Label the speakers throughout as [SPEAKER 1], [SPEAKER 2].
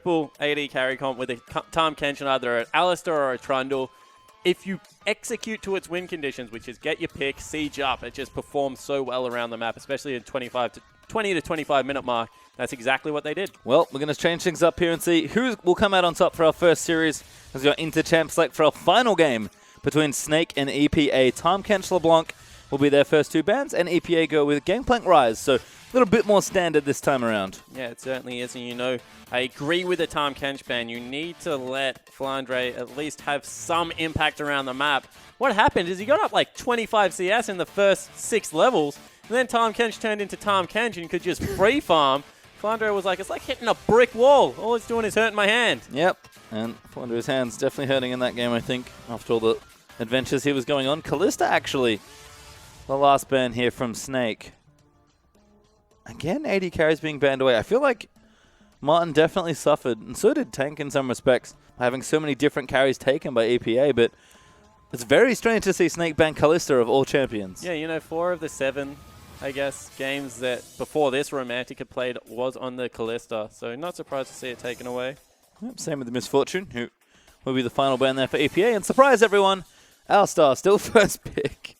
[SPEAKER 1] simple AD carry comp with a Tahm Kench on either an Alistar or a Trundle. If you execute to its win conditions, which is get your pick, siege up, it just performs so well around the map, especially in 20 to 25 minute mark. That's exactly what they did. Well,
[SPEAKER 2] we're going to change things up here and see who will come out on top for our first series as we got inter-champ select for our final game between Snake and EPA. Tahm Kench LeBlanc will be their first two bans, and EPA go with Gangplank Rise. So a little bit more standard this time around.
[SPEAKER 1] Yeah, it certainly is. And, you know, I agree with the Tahm Kench ban. You need to let Flandre at least have some impact around the map. What happened is he got up like 25 CS in the first 6 levels, and then Tahm Kench turned into Tahm Kench and could just free farm. Flandre was like, it's like hitting a brick wall. All it's doing is hurting my hand.
[SPEAKER 2] Yep, and Flandre's hand's definitely hurting in that game, I think, after all the adventures he was going on. Kalista, actually, the last ban here from Snake. Again, AD carries being banned away. I feel like Martin definitely suffered, and so did Tank in some respects, by having so many different carries taken by EPA, but it's very strange to see Snake ban Kalista of all champions.
[SPEAKER 1] Yeah, you know, 4 of the 7, I guess, games that before this Romantic had played was on the Kalista, so not surprised to see it taken away.
[SPEAKER 2] Yep, same with the Misfortune, who will be the final ban there for EPA, and surprise everyone, Alistar still first pick.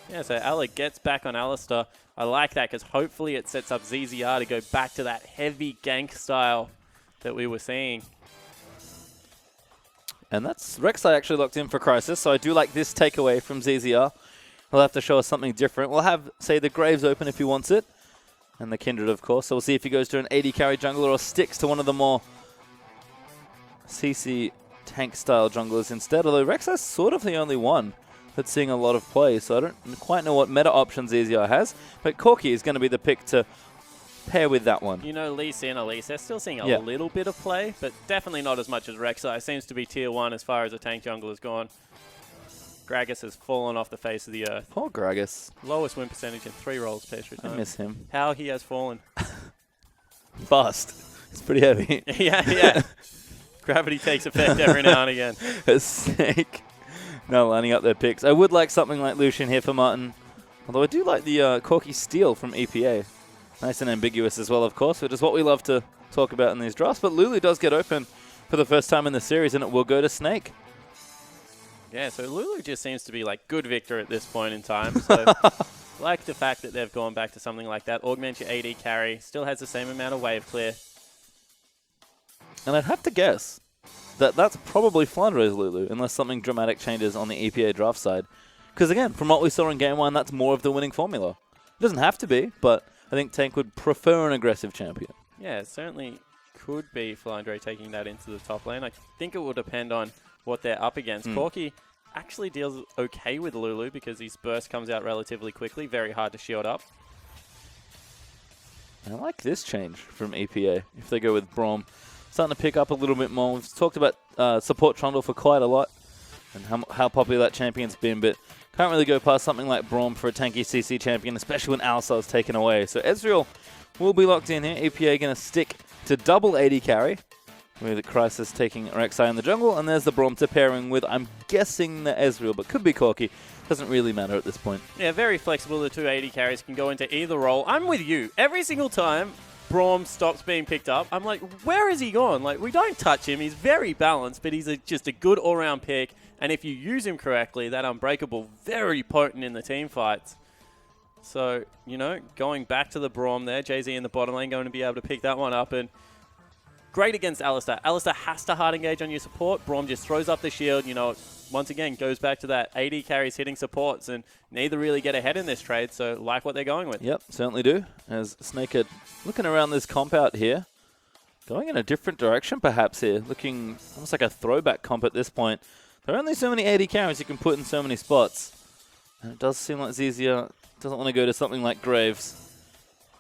[SPEAKER 1] Yeah, so Alec gets back on Alistar. I like that because hopefully it sets up ZZR to go back to that heavy gank style that we were seeing.
[SPEAKER 2] And that's Rek'Sai actually locked in for Crisis, so I do like this takeaway from ZZR. He'll have to show us something different. We'll have, say, the Graves open if he wants it, and the Kindred, of course. So we'll see if he goes to an AD carry jungler or sticks to one of the more CC tank-style junglers instead, although Rek'Sai's sort of the only one that's seeing a lot of play, so I don't quite know what meta options ZZR has, but Corki is going to be the pick to pair with that one.
[SPEAKER 1] You know, Lee Sin, Elise, they're still seeing a little bit of play, but definitely not as much as Rek'Sai. Seems to be tier 1 as far as the tank jungle has gone. Gragas has fallen off the face of the earth.
[SPEAKER 2] Poor Gragas.
[SPEAKER 1] Lowest win percentage in 3 rolls per time.
[SPEAKER 2] I miss him.
[SPEAKER 1] How he has fallen.
[SPEAKER 2] Fast. It's pretty heavy.
[SPEAKER 1] yeah. Gravity takes effect every now and again.
[SPEAKER 2] A Snake. No, lining up their picks. I would like something like Lucian here for Martin. Although I do like the Corki Steal from EPA. Nice and ambiguous as well, of course, which is what we love to talk about in these drafts. But Lulu does get open for the first time in the series, and it will go to Snake.
[SPEAKER 1] Yeah, so Lulu just seems to be like good Victor at this point in time. So like the fact that they've gone back to something like that. Augment your AD carry. Still has the same amount of wave clear.
[SPEAKER 2] And I'd have to guess that that's probably Flandre's Lulu, unless something dramatic changes on the EPA draft side. Because again, from what we saw in Game 1, that's more of the winning formula. It doesn't have to be, but I think Tank would prefer an aggressive champion.
[SPEAKER 1] Yeah, it certainly could be Flandre taking that into the top lane. I think it will depend on what they're up against. Corki actually deals okay with Lulu because his burst comes out relatively quickly, very hard to shield up.
[SPEAKER 2] I like this change from EPA, if they go with Braum. Starting to pick up a little bit more. We've talked about support Trundle for quite a lot and how popular that champion's been, but can't really go past something like Braum for a tanky CC champion, especially when Alistar is taken away. So Ezreal will be locked in here. EPA going to stick to double AD carry, with Crisis taking Rek'Sai in the jungle, and there's the Braum to pairing with, I'm guessing, the Ezreal, but could be Corki. Doesn't really matter at this point.
[SPEAKER 1] Yeah, very flexible. The 2 AD carries can go into either role. I'm with you. Every single time Braum stops being picked up, I'm like, where is he gone? Like, we don't touch him. He's very balanced, but he's just a good all-round pick. And if you use him correctly, that Unbreakable, very potent in the team fights. So, you know, going back to the Braum there, Jay-Z in the bottom lane going to be able to pick that one up. And great against Alistar. Alistar has to hard engage on your support. Braum just throws up the shield, you know, once again, goes back to that AD carries hitting supports, and neither really get ahead in this trade, so like what they're going with.
[SPEAKER 2] Yep, certainly do. As Snake are looking around this comp out here, going in a different direction perhaps here, looking almost like a throwback comp at this point. There are only so many AD carries you can put in so many spots, and it does seem like Zizia doesn't want to go to something like Graves.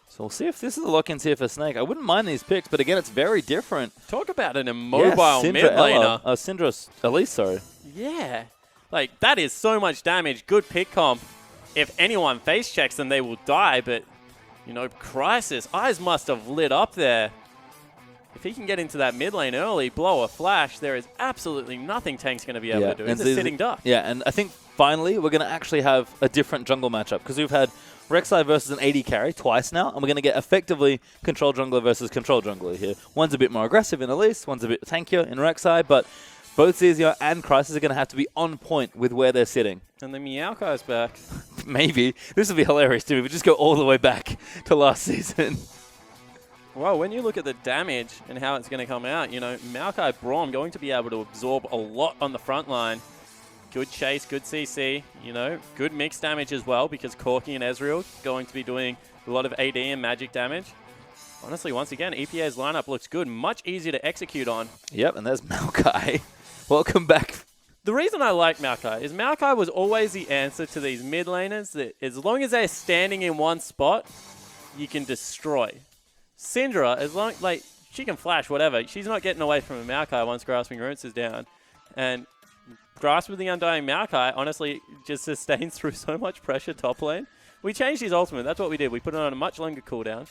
[SPEAKER 2] So we'll see if this is the lock-ins here for Snake. I wouldn't mind these picks, but again, it's very different.
[SPEAKER 1] Talk about an immobile mid laner.
[SPEAKER 2] Syndra Elise, sorry.
[SPEAKER 1] Yeah. Like, that is so much damage. Good pick comp. If anyone face checks them, they will die. But, you know, Crisis, eyes must have lit up there. If he can get into that mid lane early, blow a flash, there is absolutely nothing Tank's going to be able to do. It's a sitting duck.
[SPEAKER 2] Yeah, and I think finally we're going to actually have a different jungle matchup because we've had Rek'Sai versus an AD carry twice now, and we're going to get effectively control jungler versus control jungler here. One's a bit more aggressive in Elise, one's a bit tankier in Rek'Sai, but both Zizia and Crisis are going to have to be on point with where they're sitting.
[SPEAKER 1] And the Meowkai's back.
[SPEAKER 2] Maybe. This would be hilarious, too. We just go all the way back to last season.
[SPEAKER 1] Well, when you look at the damage and how it's going to come out, you know, Maokai Braum going to be able to absorb a lot on the front line. Good chase, good CC, you know, good mixed damage as well because Corki and Ezreal going to be doing a lot of AD and magic damage. Honestly, once again, EPA's lineup looks good, much easier to execute on.
[SPEAKER 2] Yep, and there's Maokai. Welcome back.
[SPEAKER 1] The reason I like Maokai is Maokai was always the answer to these mid laners that as long as they're standing in one spot, you can destroy. Syndra, as long, like, she can flash, whatever. She's not getting away from a Maokai once Grasping Roots is down. And Grasp with the Undying Maokai, honestly, just sustains through so much pressure top lane. We changed his ultimate. That's what we did. We put it on a much longer cooldown.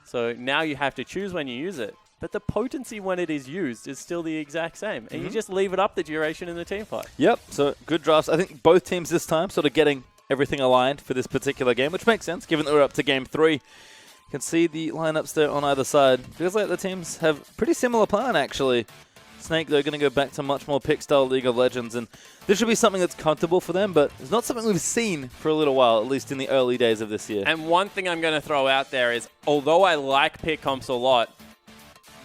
[SPEAKER 1] So now you have to choose when you use it. But the potency when it is used is still the exact same. And you just leave it up the duration in the team fight.
[SPEAKER 2] Yep, so good drafts. I think both teams this time sort of getting everything aligned for this particular game, which makes sense given that we're up to game 3. You can see the lineups there on either side. Feels like the teams have pretty similar plan, actually. Snake, they're going to go back to much more pick-style League of Legends, and this should be something that's comfortable for them, but it's not something we've seen for a little while, at least in the early days of this year.
[SPEAKER 1] And one thing I'm going to throw out there is, although I like pick comps a lot,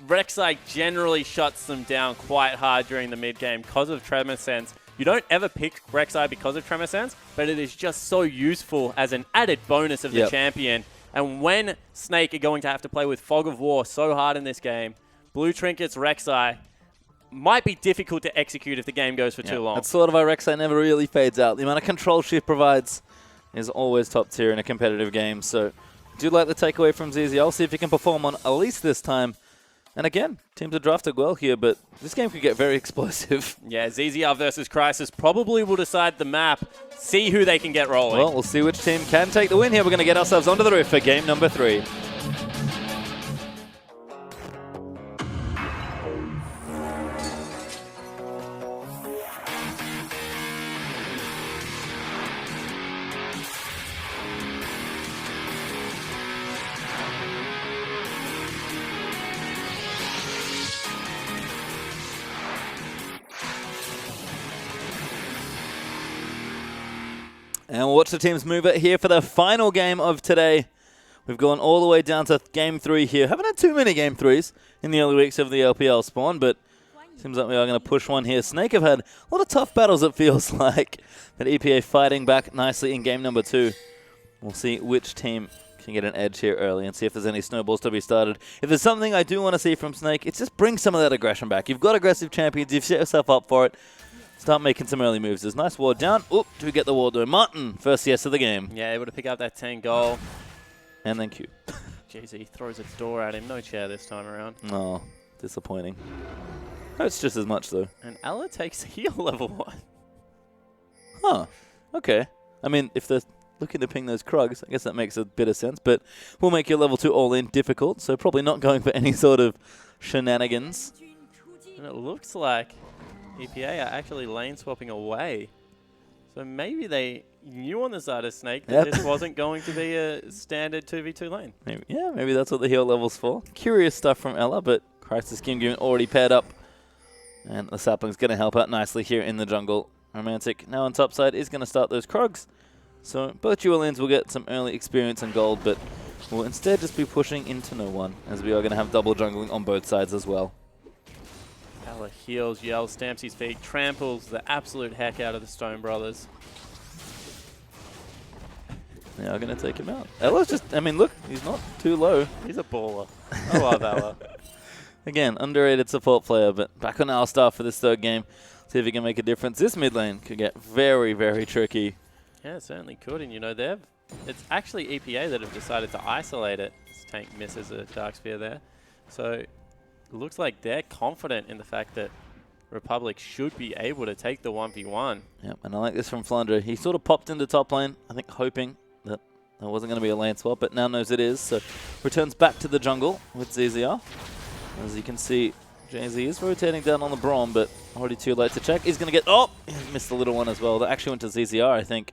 [SPEAKER 1] Rek'Sai generally shuts them down quite hard during the mid-game because of Tremor Sense. You don't ever pick Rek'Sai because of Tremor Sense, but it is just so useful as an added bonus of the champion. And when Snake are going to have to play with Fog of War so hard in this game, Blue Trinkets Rek'Sai might be difficult to execute if the game goes for too long.
[SPEAKER 2] That's sort of why Rek'Sai never really fades out. The amount of control she provides is always top tier in a competitive game. So I do like the takeaway from ZZ. I'll see if he can perform on Elise this time. And again, teams are drafted well here, but this game could get very explosive.
[SPEAKER 1] Yeah, ZZR versus Crisis probably will decide the map, see who they can get rolling.
[SPEAKER 2] Well, we'll see which team can take the win here. We're going to get ourselves onto the roof for game number 3. And we'll watch the teams move it here for the final game of today. We've gone all the way down to game 3 here. Haven't had too many game 3s in the early weeks of the LPL spawn, but seems like we are going to push one here. Snake have had a lot of tough battles, it feels like. But EPA fighting back nicely in game number 2. We'll see which team can get an edge here early and see if there's any snowballs to be started. If there's something I do want to see from Snake, it's just bring some of that aggression back. You've got aggressive champions. You've set yourself up for it. Start making some early moves. There's nice ward down. Oop, do we get the ward though? Martin, first yes of the game.
[SPEAKER 1] Yeah, able to pick up that 10 goal.
[SPEAKER 2] And then Q.
[SPEAKER 1] Jeez, he throws a door at him. No chair this time around.
[SPEAKER 2] No, disappointing. Oh, it's just as much though.
[SPEAKER 1] And Ella takes heal level 1.
[SPEAKER 2] Huh. Okay. I mean, if they're looking to ping those Krugs, I guess that makes a bit of sense. But we'll make your level 2 all-in difficult, so probably not going for any sort of shenanigans.
[SPEAKER 1] And it looks like EPA are actually lane swapping away. So maybe they knew on the side of Snake that this wasn't going to be a standard 2v2 lane.
[SPEAKER 2] Maybe that's what the heal level's for. Curious stuff from Ella, but Crisis Game already paired up. And the Sapling's going to help out nicely here in the jungle. Romantic now on top side is going to start those Krugs. So both dual lanes will get some early experience and gold, but we'll instead just be pushing into no one, as we are going to have double jungling on both sides as well.
[SPEAKER 1] Ella heals, yells, stamps his feet, tramples the absolute heck out of the Stone Brothers.
[SPEAKER 2] They are going to take him out. Ella's just, I mean, look, he's not too low.
[SPEAKER 1] He's a baller. I love Ella.
[SPEAKER 2] Again, underrated support player, but back on our star for this third game. See if he can make a difference. This mid lane could get very, very tricky.
[SPEAKER 1] Yeah, it certainly could. And, you know, it's actually EPA that have decided to isolate it. This tank misses a Dark Sphere there. So it looks like they're confident in the fact that Republic should be able to take the 1v1.
[SPEAKER 2] Yep, and I like this from Flandre. He sort of popped into top lane, I think hoping that there wasn't going to be a lane swap, but now knows it is. So returns back to the jungle with ZZR. As you can see, Jay-Z is rotating down on the Braum, but already too late to check. He's going to get... Oh! He missed the little one as well. That actually went to ZZR, I think.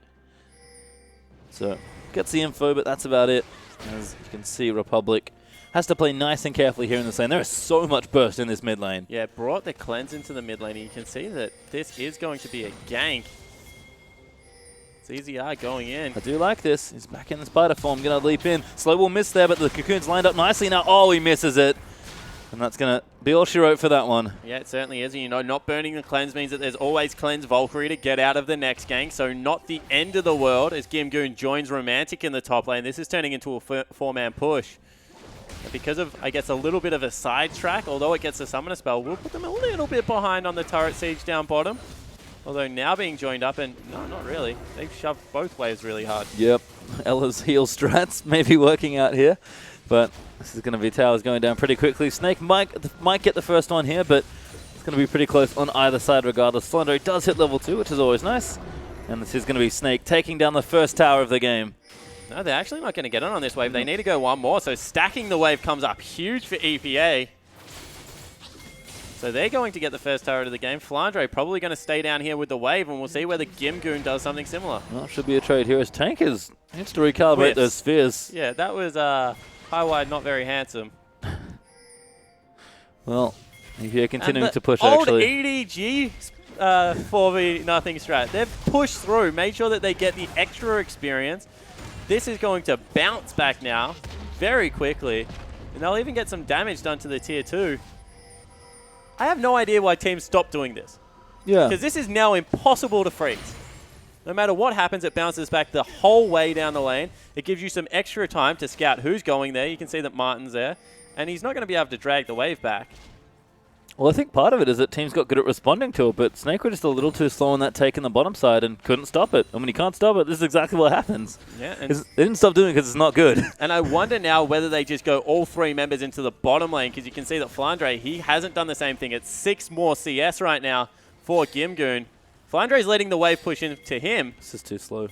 [SPEAKER 2] So gets the info, but that's about it. As you can see, Republic has to play nice and carefully here in this lane. There is so much burst in this mid lane.
[SPEAKER 1] Yeah, brought the cleanse into the mid lane. You can see that this is going to be a gank. ZZR going in.
[SPEAKER 2] I do like this. He's back in the spider form. Going to leap in. Slow will miss there, but the Cocoon's lined up nicely now. Oh, he misses it. And that's going to be all she wrote for that one.
[SPEAKER 1] Yeah, it certainly is. And, you know, not burning the cleanse means that there's always cleanse Valkyrie to get out of the next gank. So not the end of the world as Gimgoon joins Romantic in the top lane. This is turning into a four-man push. And because of, I guess, a little bit of a sidetrack, although it gets a summoner spell, we'll put them a little bit behind on the turret siege down bottom. Although now being joined up, and no, not really. They've shoved both waves really hard.
[SPEAKER 2] Yep. Ella's heal strats may be working out here. But this is going to be towers going down pretty quickly. Snake might get the first one here, but it's going to be pretty close on either side regardless. Flandre does hit level 2, which is always nice. And this is going to be Snake taking down the first tower of the game.
[SPEAKER 1] No, they're actually not going to get on this wave. They need to go one more. So stacking the wave comes up huge for EPA. So they're going to get the first turret of the game. Flandre probably going to stay down here with the wave, and we'll see whether Gimgoon does something similar.
[SPEAKER 2] Well, should be a trade here as Tank needs to recalibrate those spheres.
[SPEAKER 1] Yeah, that was high wide, not very handsome.
[SPEAKER 2] Well, EPA continuing to push
[SPEAKER 1] old
[SPEAKER 2] actually.
[SPEAKER 1] EDG 4v nothing strat. They've pushed through, made sure that they get the extra experience. This is going to bounce back now very quickly, and they'll even get some damage done to the tier 2. I have no idea why teams stop doing this.
[SPEAKER 2] Yeah.
[SPEAKER 1] Because this is now impossible to freeze. No matter what happens, it bounces back the whole way down the lane. It gives you some extra time to scout who's going there. You can see that Martin's there, and he's not going to be able to drag the wave back.
[SPEAKER 2] Well, I think part of it is that teams got good at responding to it, but Snake were just a little too slow on that take in the bottom side and couldn't stop it. And when you can't stop it, this is exactly what happens.
[SPEAKER 1] Yeah,
[SPEAKER 2] they didn't stop doing it because it's not good.
[SPEAKER 1] And I wonder now whether they just go all 3 members into the bottom lane, because you can see that Flandre, he hasn't done the same thing. It's 6 more CS right now for Gimgoon. Flandre's letting the wave push into him.
[SPEAKER 2] This is too slow.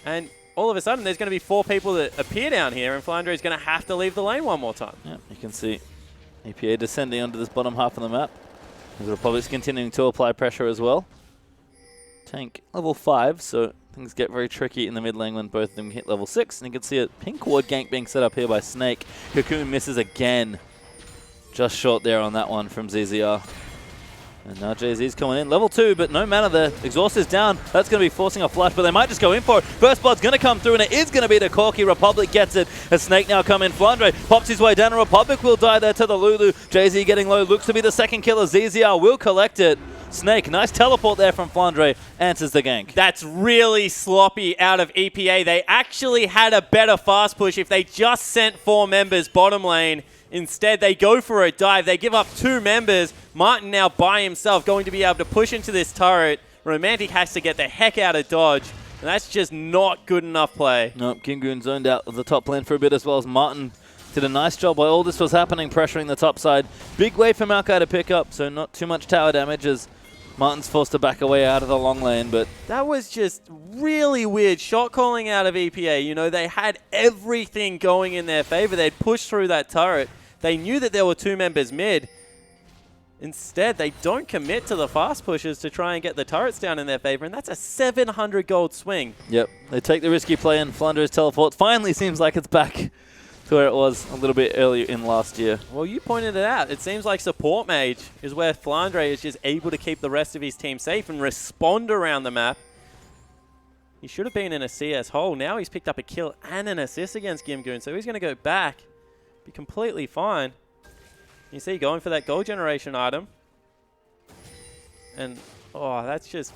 [SPEAKER 1] And all of a sudden, there's going to be 4 people that appear down here, and Flandre's going to have to leave the lane one more time.
[SPEAKER 2] Yeah, you can see EPA descending onto this bottom half of the map. The Republic's continuing to apply pressure as well. Tank level 5, so things get very tricky in the mid lane when both of them hit level 6. And you can see a pink ward gank being set up here by Snake. Cocoon misses again. Just short there on that one from ZZR. And now Jay-Z's coming in. Level 2, but no mana there. Exhaust is down. That's going to be forcing a flash, but they might just go in for it. Burst Blood's going to come through, and it is going to be the Corki. Republic gets it. As Snake now come in. Flandre pops his way down, and Republic will die there to the Lulu. Jay-Z getting low. Looks to be the second killer. ZZR will collect it. Snake, nice teleport there from Flandre. Answers the gank.
[SPEAKER 1] That's really sloppy out of EPA. They actually had a better fast push if they just sent 4 members bottom lane. Instead, they go for a dive. They give up 2 members. Martin now by himself going to be able to push into this turret. Romantic has to get the heck out of dodge. And that's just not good enough play.
[SPEAKER 2] Nope, Gimgoon zoned out of the top lane for a bit as well as Martin did a nice job while all this was happening, pressuring the top side. Big wave for Maokai to pick up, so not too much tower damage as Martin's forced to back away out of the long lane. But
[SPEAKER 1] that was just really weird shot calling out of EPA. You know, they had everything going in their favor. They'd pushed through that turret. They knew that there were 2 members mid. Instead, they don't commit to the fast pushes to try and get the turrets down in their favor, and that's a 700 gold swing.
[SPEAKER 2] Yep, they take the risky play, and Flandre's teleport finally seems like it's back to where it was a little bit earlier in last year.
[SPEAKER 1] Well, you pointed it out. It seems like support mage is where Flandre is just able to keep the rest of his team safe and respond around the map. He should have been in a CS hole. Now he's picked up a kill and an assist against Gimgoon, so he's going to go back. Be completely fine. You see, going for that gold generation item. And, oh, that's just,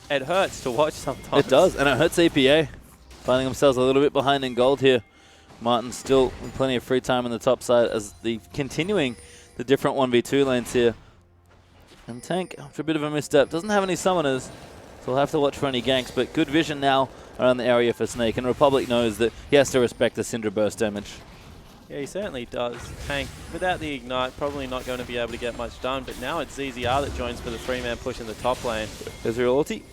[SPEAKER 1] it hurts to watch sometimes.
[SPEAKER 2] It does, and it hurts EPA. Finding themselves a little bit behind in gold here. Martin still with plenty of free time on the top side as the continuing the different 1v2 lanes here. And Tank, after a bit of a misstep, doesn't have any summoners, so we'll have to watch for any ganks, but good vision now around the area for Snake, and Republic knows that he has to respect the Syndra burst damage.
[SPEAKER 1] Yeah, he certainly does. Tank, without the Ignite, probably not going to be able to get much done, but now it's ZZR that joins for the 3-man push in the top lane.
[SPEAKER 2] There's your ulti.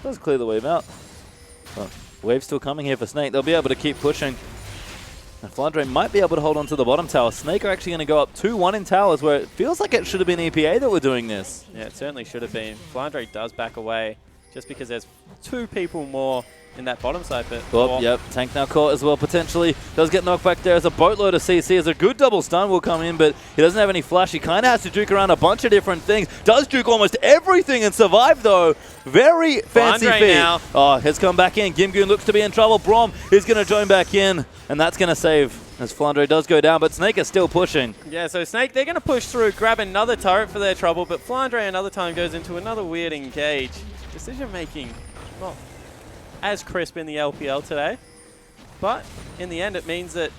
[SPEAKER 2] Does clear the wave out. Oh, wave's still coming here for Snake. They'll be able to keep pushing. And Flandre might be able to hold on to the bottom tower. Snake are actually going to go up 2-1 in towers, where it feels like it should have been EPA that were doing this.
[SPEAKER 1] Yeah, it certainly should have been. Flandre does back away just because there's 2 people more in that bottom side. But
[SPEAKER 2] Oh, yep, tank now caught as well, potentially. Does get knocked back there as a boatload of CC, as a good double stun will come in, but he doesn't have any flash. He kind of has to juke around a bunch of different things. Does juke almost everything and survive, though. Very fancy feat.
[SPEAKER 1] Now.
[SPEAKER 2] Oh, has come back in. Gimgoon looks to be in trouble. Brom is going to join back in, and that's going to save as Flandre does go down, but Snake is still pushing.
[SPEAKER 1] Yeah, so Snake, they're going to push through, grab another turret for their trouble, but Flandre another time goes into another weird engage. Decision-making not as crisp in the LPL today, but in the end it means that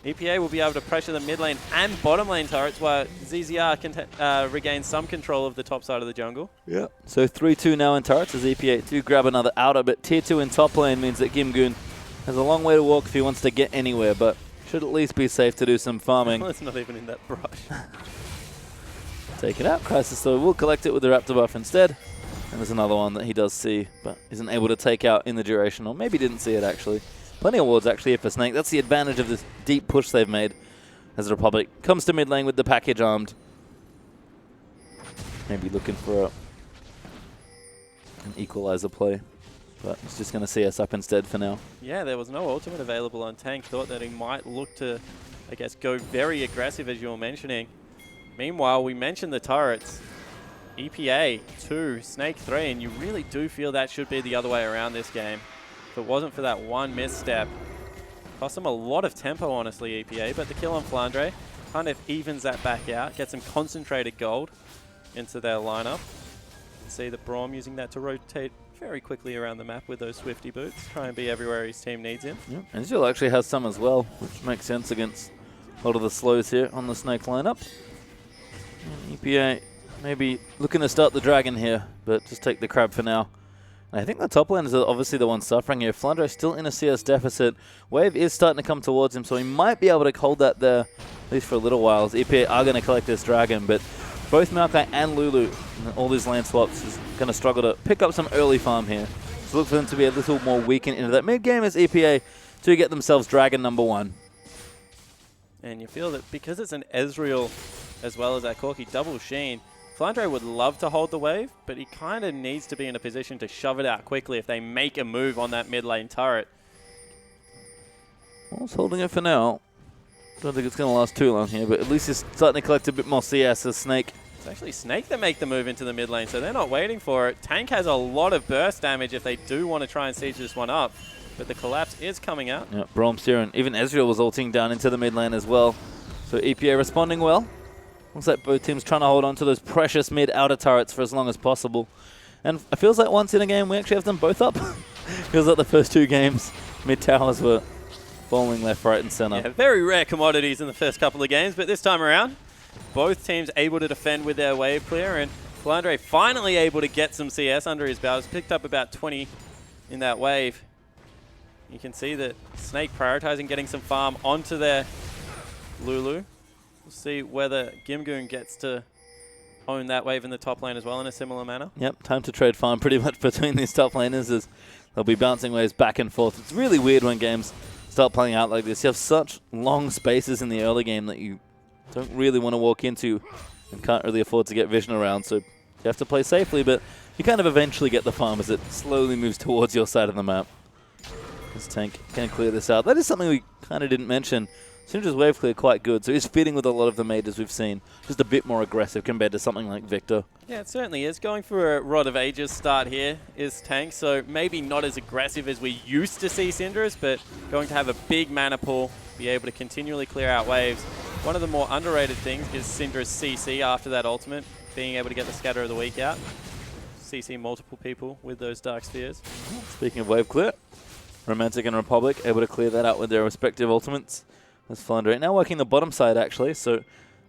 [SPEAKER 1] EPA will be able to pressure the mid lane and bottom lane turrets while ZZR can regain some control of the top side of the jungle.
[SPEAKER 2] Yeah. So 3-2 now in turrets as EPA do grab another outer, but tier 2 in top lane means that Gimgoon has a long way to walk if he wants to get anywhere, but should at least be safe to do some farming.
[SPEAKER 1] Well, it's not even in that brush.
[SPEAKER 2] Take it out. Crisis, though, will collect it with the Raptor buff instead. And there's another one that he does see, but isn't able to take out in the duration, or maybe didn't see it, actually. Plenty of wards, actually, here for Snake. That's the advantage of this deep push they've made as the Republic comes to mid lane with the package armed. Maybe looking for an equalizer play. But he's just going to see us up instead for now.
[SPEAKER 1] Yeah, there was no ultimate available on Tank. Thought that he might look to, I guess, go very aggressive, as you were mentioning. Meanwhile, we mentioned the turrets. EPA 2, Snake 3, and you really do feel that should be the other way around this game. If it wasn't for that one misstep, cost them a lot of tempo, honestly, EPA, but the kill on Flandre kind of evens that back out, gets some concentrated gold into their lineup. See the Braum using that to rotate very quickly around the map with those Swifty boots, try and be everywhere his team needs him.
[SPEAKER 2] Yep. And Zul actually has some as well, which makes sense against a lot of the slows here on the Snake lineup. And EPA maybe looking to start the Dragon here, but just take the Crab for now. And I think the top lane is obviously the one suffering here. Flandre is still in a CS deficit. Wave is starting to come towards him, so he might be able to hold that there, at least for a little while. As EPA are going to collect this Dragon, but both Maokai and Lulu, all these lane swaps, is going to struggle to pick up some early farm here. So look for them to be a little more weakened into that mid-game as EPA to get themselves Dragon number 1.
[SPEAKER 1] And you feel that because it's an Ezreal as well as that Corki double Sheen, Flandre would love to hold the wave, but he kind of needs to be in a position to shove it out quickly if they make a move on that mid lane turret.
[SPEAKER 2] Well, he's holding it for now. Don't think it's going to last too long here, but at least he's starting to collect a bit more CS as Snake.
[SPEAKER 1] It's actually Snake that make the move into the mid lane, so they're not waiting for it. Tank has a lot of burst damage if they do want to try and siege this one up, but the collapse is coming out.
[SPEAKER 2] Yeah, Brom's here, and even Ezreal was ulting down into the mid lane as well. So EPA responding well. Looks like both teams trying to hold on to those precious mid-outer turrets for as long as possible. And it feels like once in a game we actually have them both up. Feels like the first 2 games, mid-towers were falling left, right, and center.
[SPEAKER 1] Yeah, very rare commodities in the first couple of games, but this time around, both teams able to defend with their wave clear, and Flandre finally able to get some CS under his belt. He's picked up about 20 in that wave. You can see that Snake prioritizing getting some farm onto their Lulu. We'll see whether Gimgoon gets to own that wave in the top lane as well in a similar manner.
[SPEAKER 2] Yep, time to trade farm pretty much between these top laners as they'll be bouncing waves back and forth. It's really weird when games start playing out like this. You have such long spaces in the early game that you don't really want to walk into and can't really afford to get vision around, so you have to play safely, but you kind of eventually get the farm as it slowly moves towards your side of the map. This tank can clear this out. That is something we kind of didn't mention. Syndra's wave clear quite good, so he's fitting with a lot of the mages we've seen. Just a bit more aggressive compared to something like Victor.
[SPEAKER 1] Yeah, it certainly is. Going for a Rod of Ages start here is Tank, so maybe not as aggressive as we used to see Syndra's, but going to have a big mana pool, be able to continually clear out waves. One of the more underrated things is Syndra's CC after that ultimate, being able to get the Scatter of the Week out. CC multiple people with those Dark Spheres.
[SPEAKER 2] Speaking of wave clear, Romantic and Republic able to clear that out with their respective ultimates. There's Flandre now working the bottom side actually, so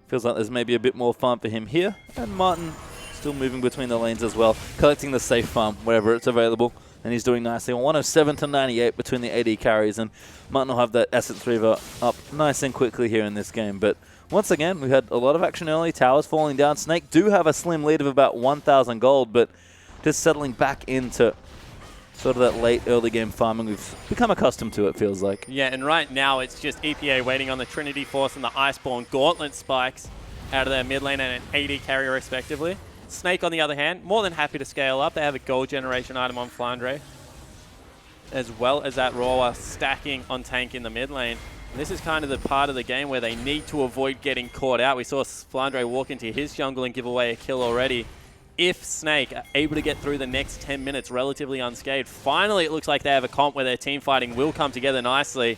[SPEAKER 2] feels like there's maybe a bit more farm for him here. And Martin still moving between the lanes as well, collecting the safe farm wherever it's available. And he's doing nicely. 107 to 98 between the AD carries, and Martin will have that Essence Reaver up nice and quickly here in this game. But once again, we had a lot of action early, towers falling down. Snake do have a slim lead of about 1,000 gold, but just settling back into sort of that late early game farming we've become accustomed to, it feels like.
[SPEAKER 1] Yeah, and right now it's just EPA waiting on the Trinity Force and the Iceborne Gauntlet spikes out of their mid lane and an AD carry respectively. Snake, on the other hand, more than happy to scale up. They have a gold generation item on Flandre. as well as that Roar stacking on Tank in the mid lane. And this is kind of the part of the game where they need to avoid getting caught out. We saw Flandre walk into his jungle and give away a kill already. If Snake are able to get through the next 10 minutes relatively unscathed, finally it looks like they have a comp where their team fighting will come together nicely.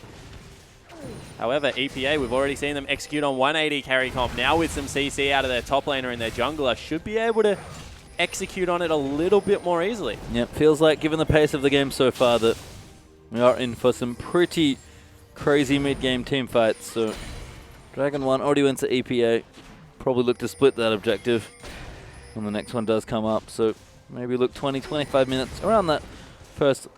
[SPEAKER 1] However, EPA, we've already seen them execute on 180 carry comp. Now with some CC out of their top laner and their jungler, should be able to execute on it a little bit more easily.
[SPEAKER 2] Yep, feels like given the pace of the game so far that we are in for some pretty crazy mid-game team fights. So Dragon 1 already went to EPA. Probably look to split that objective when the next one does come up. So maybe look 20, 25 minutes around that first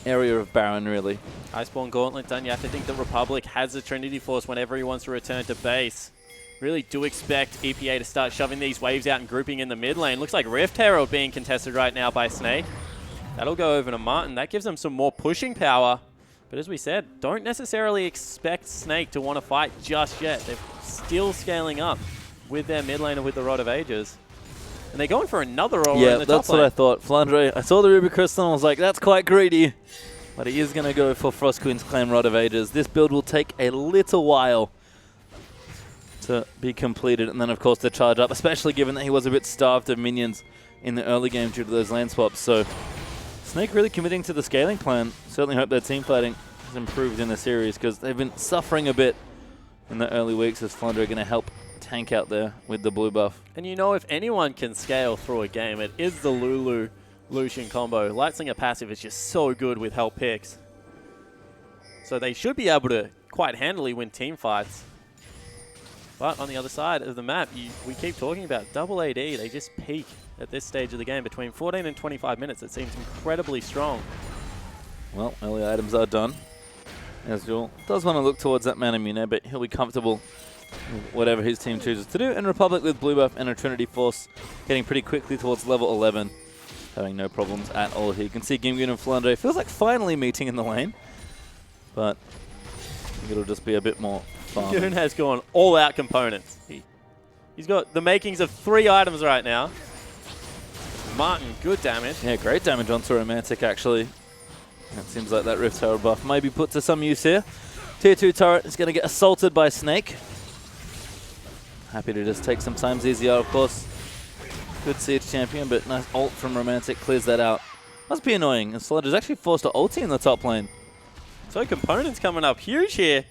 [SPEAKER 2] area of Baron, really. Iceborne
[SPEAKER 1] Gauntlet done. You have to think the Republic has the Trinity Force whenever he wants to return to base. Really do expect EPA to start shoving these waves out and grouping in the mid lane. Looks like Rift Herald being contested right now by Snake. That'll go over to Martin. That gives them some more pushing power. But as we said, don't necessarily expect Snake to want to fight just yet. They're still scaling up with their mid laner with the Rod of Ages. And they're going for another roller in the top lane.
[SPEAKER 2] Yeah, that's what I thought. Flandre, I saw the Ruby Crystal and I was like, that's quite greedy. But he is going to go for Frost Queen's Claim Rod of Ages. This build will take a little while to be completed. And then, of course, the charge up, especially given that he was a bit starved of minions in the early game due to those lane swaps. So Snake really committing to the scaling plan. Certainly hope their team fighting has improved in the series because they've been suffering a bit in the early weeks as Flandre are going to help tank out there with the blue buff.
[SPEAKER 1] And you know, if anyone can scale through a game, it is the Lulu Lucian combo. Lightslinger passive is just so good with help picks. So they should be able to quite handily win team fights. But on the other side of the map, we keep talking about double AD. They just peak at this stage of the game between 14 and 25 minutes. It seems incredibly strong.
[SPEAKER 2] Well, early items are done. Ezreal does want to look towards that Mana Mune, but he'll be comfortable whatever his team chooses to do. And Republic with blue buff and a Trinity Force getting pretty quickly towards level 11. Having no problems at all here. You can see Gimgun and Flandre feels like finally meeting in the lane. But I think it'll just be a bit more fun.
[SPEAKER 1] Gimgun has gone all out components. He's got the makings of 3 items right now. Martin, good damage.
[SPEAKER 2] Yeah, great damage onto Romantic actually. It seems like that Rift Herald buff may be put to some use here. Tier 2 turret is going to get assaulted by Snake. Happy to just take some time. ZZR, of course. Good Siege champion, but nice ult from Romantic clears that out. Must be annoying. And Sludge is actually forced to ulti in the top lane.
[SPEAKER 1] So components coming up huge here.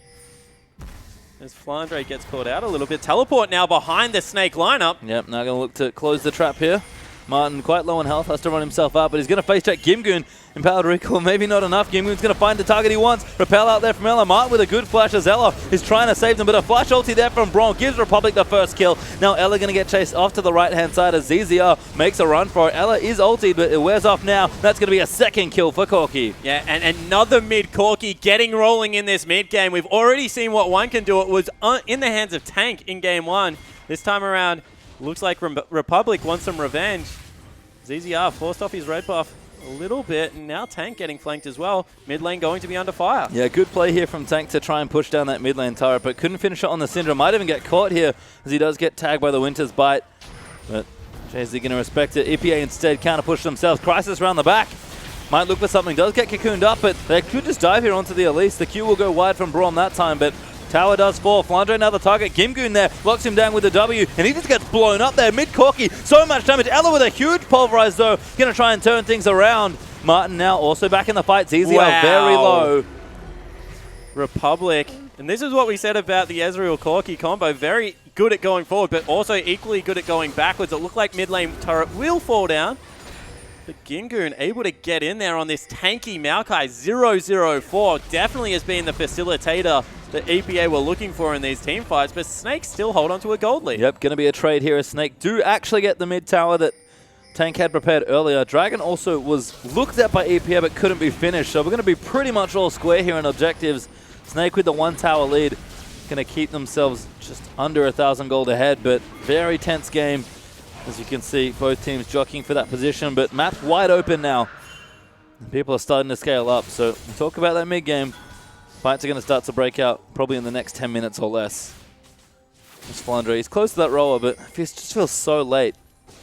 [SPEAKER 1] As Flandre gets caught out a little bit. Teleport now behind the Snake lineup.
[SPEAKER 2] Yep, now going to look to close the trap here. Martin, quite low on health, has to run himself out, but he's going to face check Gimgun. Empowered recall, maybe not enough. Gimgun's going to find the target he wants. Repel out there from Ella. Martin with a good flash as Ella is trying to save them, but a flash ulti there from Braum gives Republic the first kill. Now Ella going to get chased off to the right-hand side as ZZR makes a run for it. Ella is ultied, but it wears off now. That's going to be a second kill for Corki.
[SPEAKER 1] Yeah, and another mid Corki getting rolling in this mid game. We've already seen what one can do. It was in the hands of Tank in game 1. This time around, looks like Republic wants some revenge. ZZR forced off his red buff a little bit, and now Tank getting flanked as well. Mid lane going to be under fire.
[SPEAKER 2] Yeah, good play here from Tank to try and push down that mid lane turret, but couldn't finish it on the Syndra. Might even get caught here as he does get tagged by the Winter's Bite. But Jay-Z going to respect it. EPA instead counter push themselves. Crisis around the back. Might look for something. Does get cocooned up, but they could just dive here onto the Elise. The Q will go wide from Braum that time, but tower does fall. Flandre now the target. Gimgun there locks him down with the W, and he just gets blown up there. Mid Corki, so much damage. Ella with a huge pulverize though. Going to try and turn things around. Martin now also back in the fight. ZZR very low.
[SPEAKER 1] Republic, and this is what we said about the Ezreal Corki combo. Very good at going forward, but also equally good at going backwards. It looked like mid lane turret will fall down. But Gimgun able to get in there on this tanky Maokai 004. Definitely has been the facilitator that EPA were looking for in these team fights, but Snake still hold on to a gold lead.
[SPEAKER 2] Yep, going to be a trade here as Snake do actually get the mid tower that Tank had prepared earlier. Dragon also was looked at by EPA but couldn't be finished, so we're going to be pretty much all square here in objectives. Snake with the 1 tower lead, going to keep themselves just under 1,000 gold ahead, but very tense game. As you can see, both teams jockeying for that position, but map's wide open now. People are starting to scale up, so we talk about that mid-game. Fights are going to start to break out probably in the next 10 minutes or less. It's Flandre, he's close to that roller, but it just feels so late.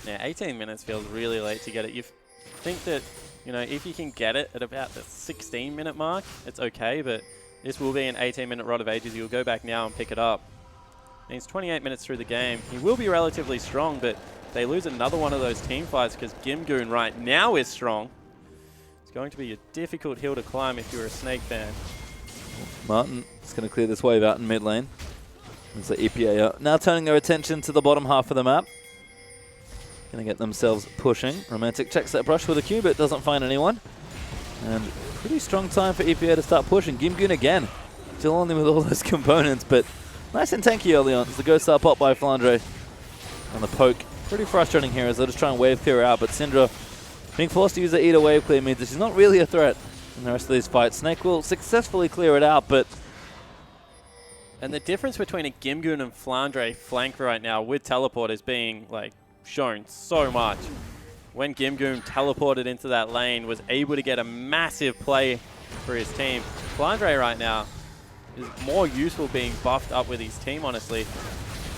[SPEAKER 1] Yeah, 18 minutes feels really late to get it. You think that You know, if you can get it at about the 16-minute mark, it's okay, but this will be an 18-minute Rod of Ages. You'll go back now and pick it up. And he's 28 minutes through the game. He will be relatively strong, but they lose another one of those team fights because Gimgoon right now is strong. It's going to be a difficult hill to climb if you're a Snake fan.
[SPEAKER 2] Martin is going to clear this wave out in mid lane. It's the EPA now turning their attention to the bottom half of the map. Going to get themselves pushing. Romantic checks that brush with a Q, but doesn't find anyone. And pretty strong time for EPA to start pushing. Gimgoon again, still on them with all those components, but nice and tanky early on. It's the Ghost Star pop by Flandre on the poke. Pretty frustrating here as they'll just try and wave clear out, but Syndra being forced to use the Eater wave clear means that she's not really a threat in the rest of these fights. Snake will successfully clear it out, but...
[SPEAKER 1] And the difference between a Gimgoon and Flandre flank right now with teleport is being like shown so much. When Gimgoon teleported into that lane, was able to get a massive play for his team. Flandre right now is more useful being buffed up with his team, honestly,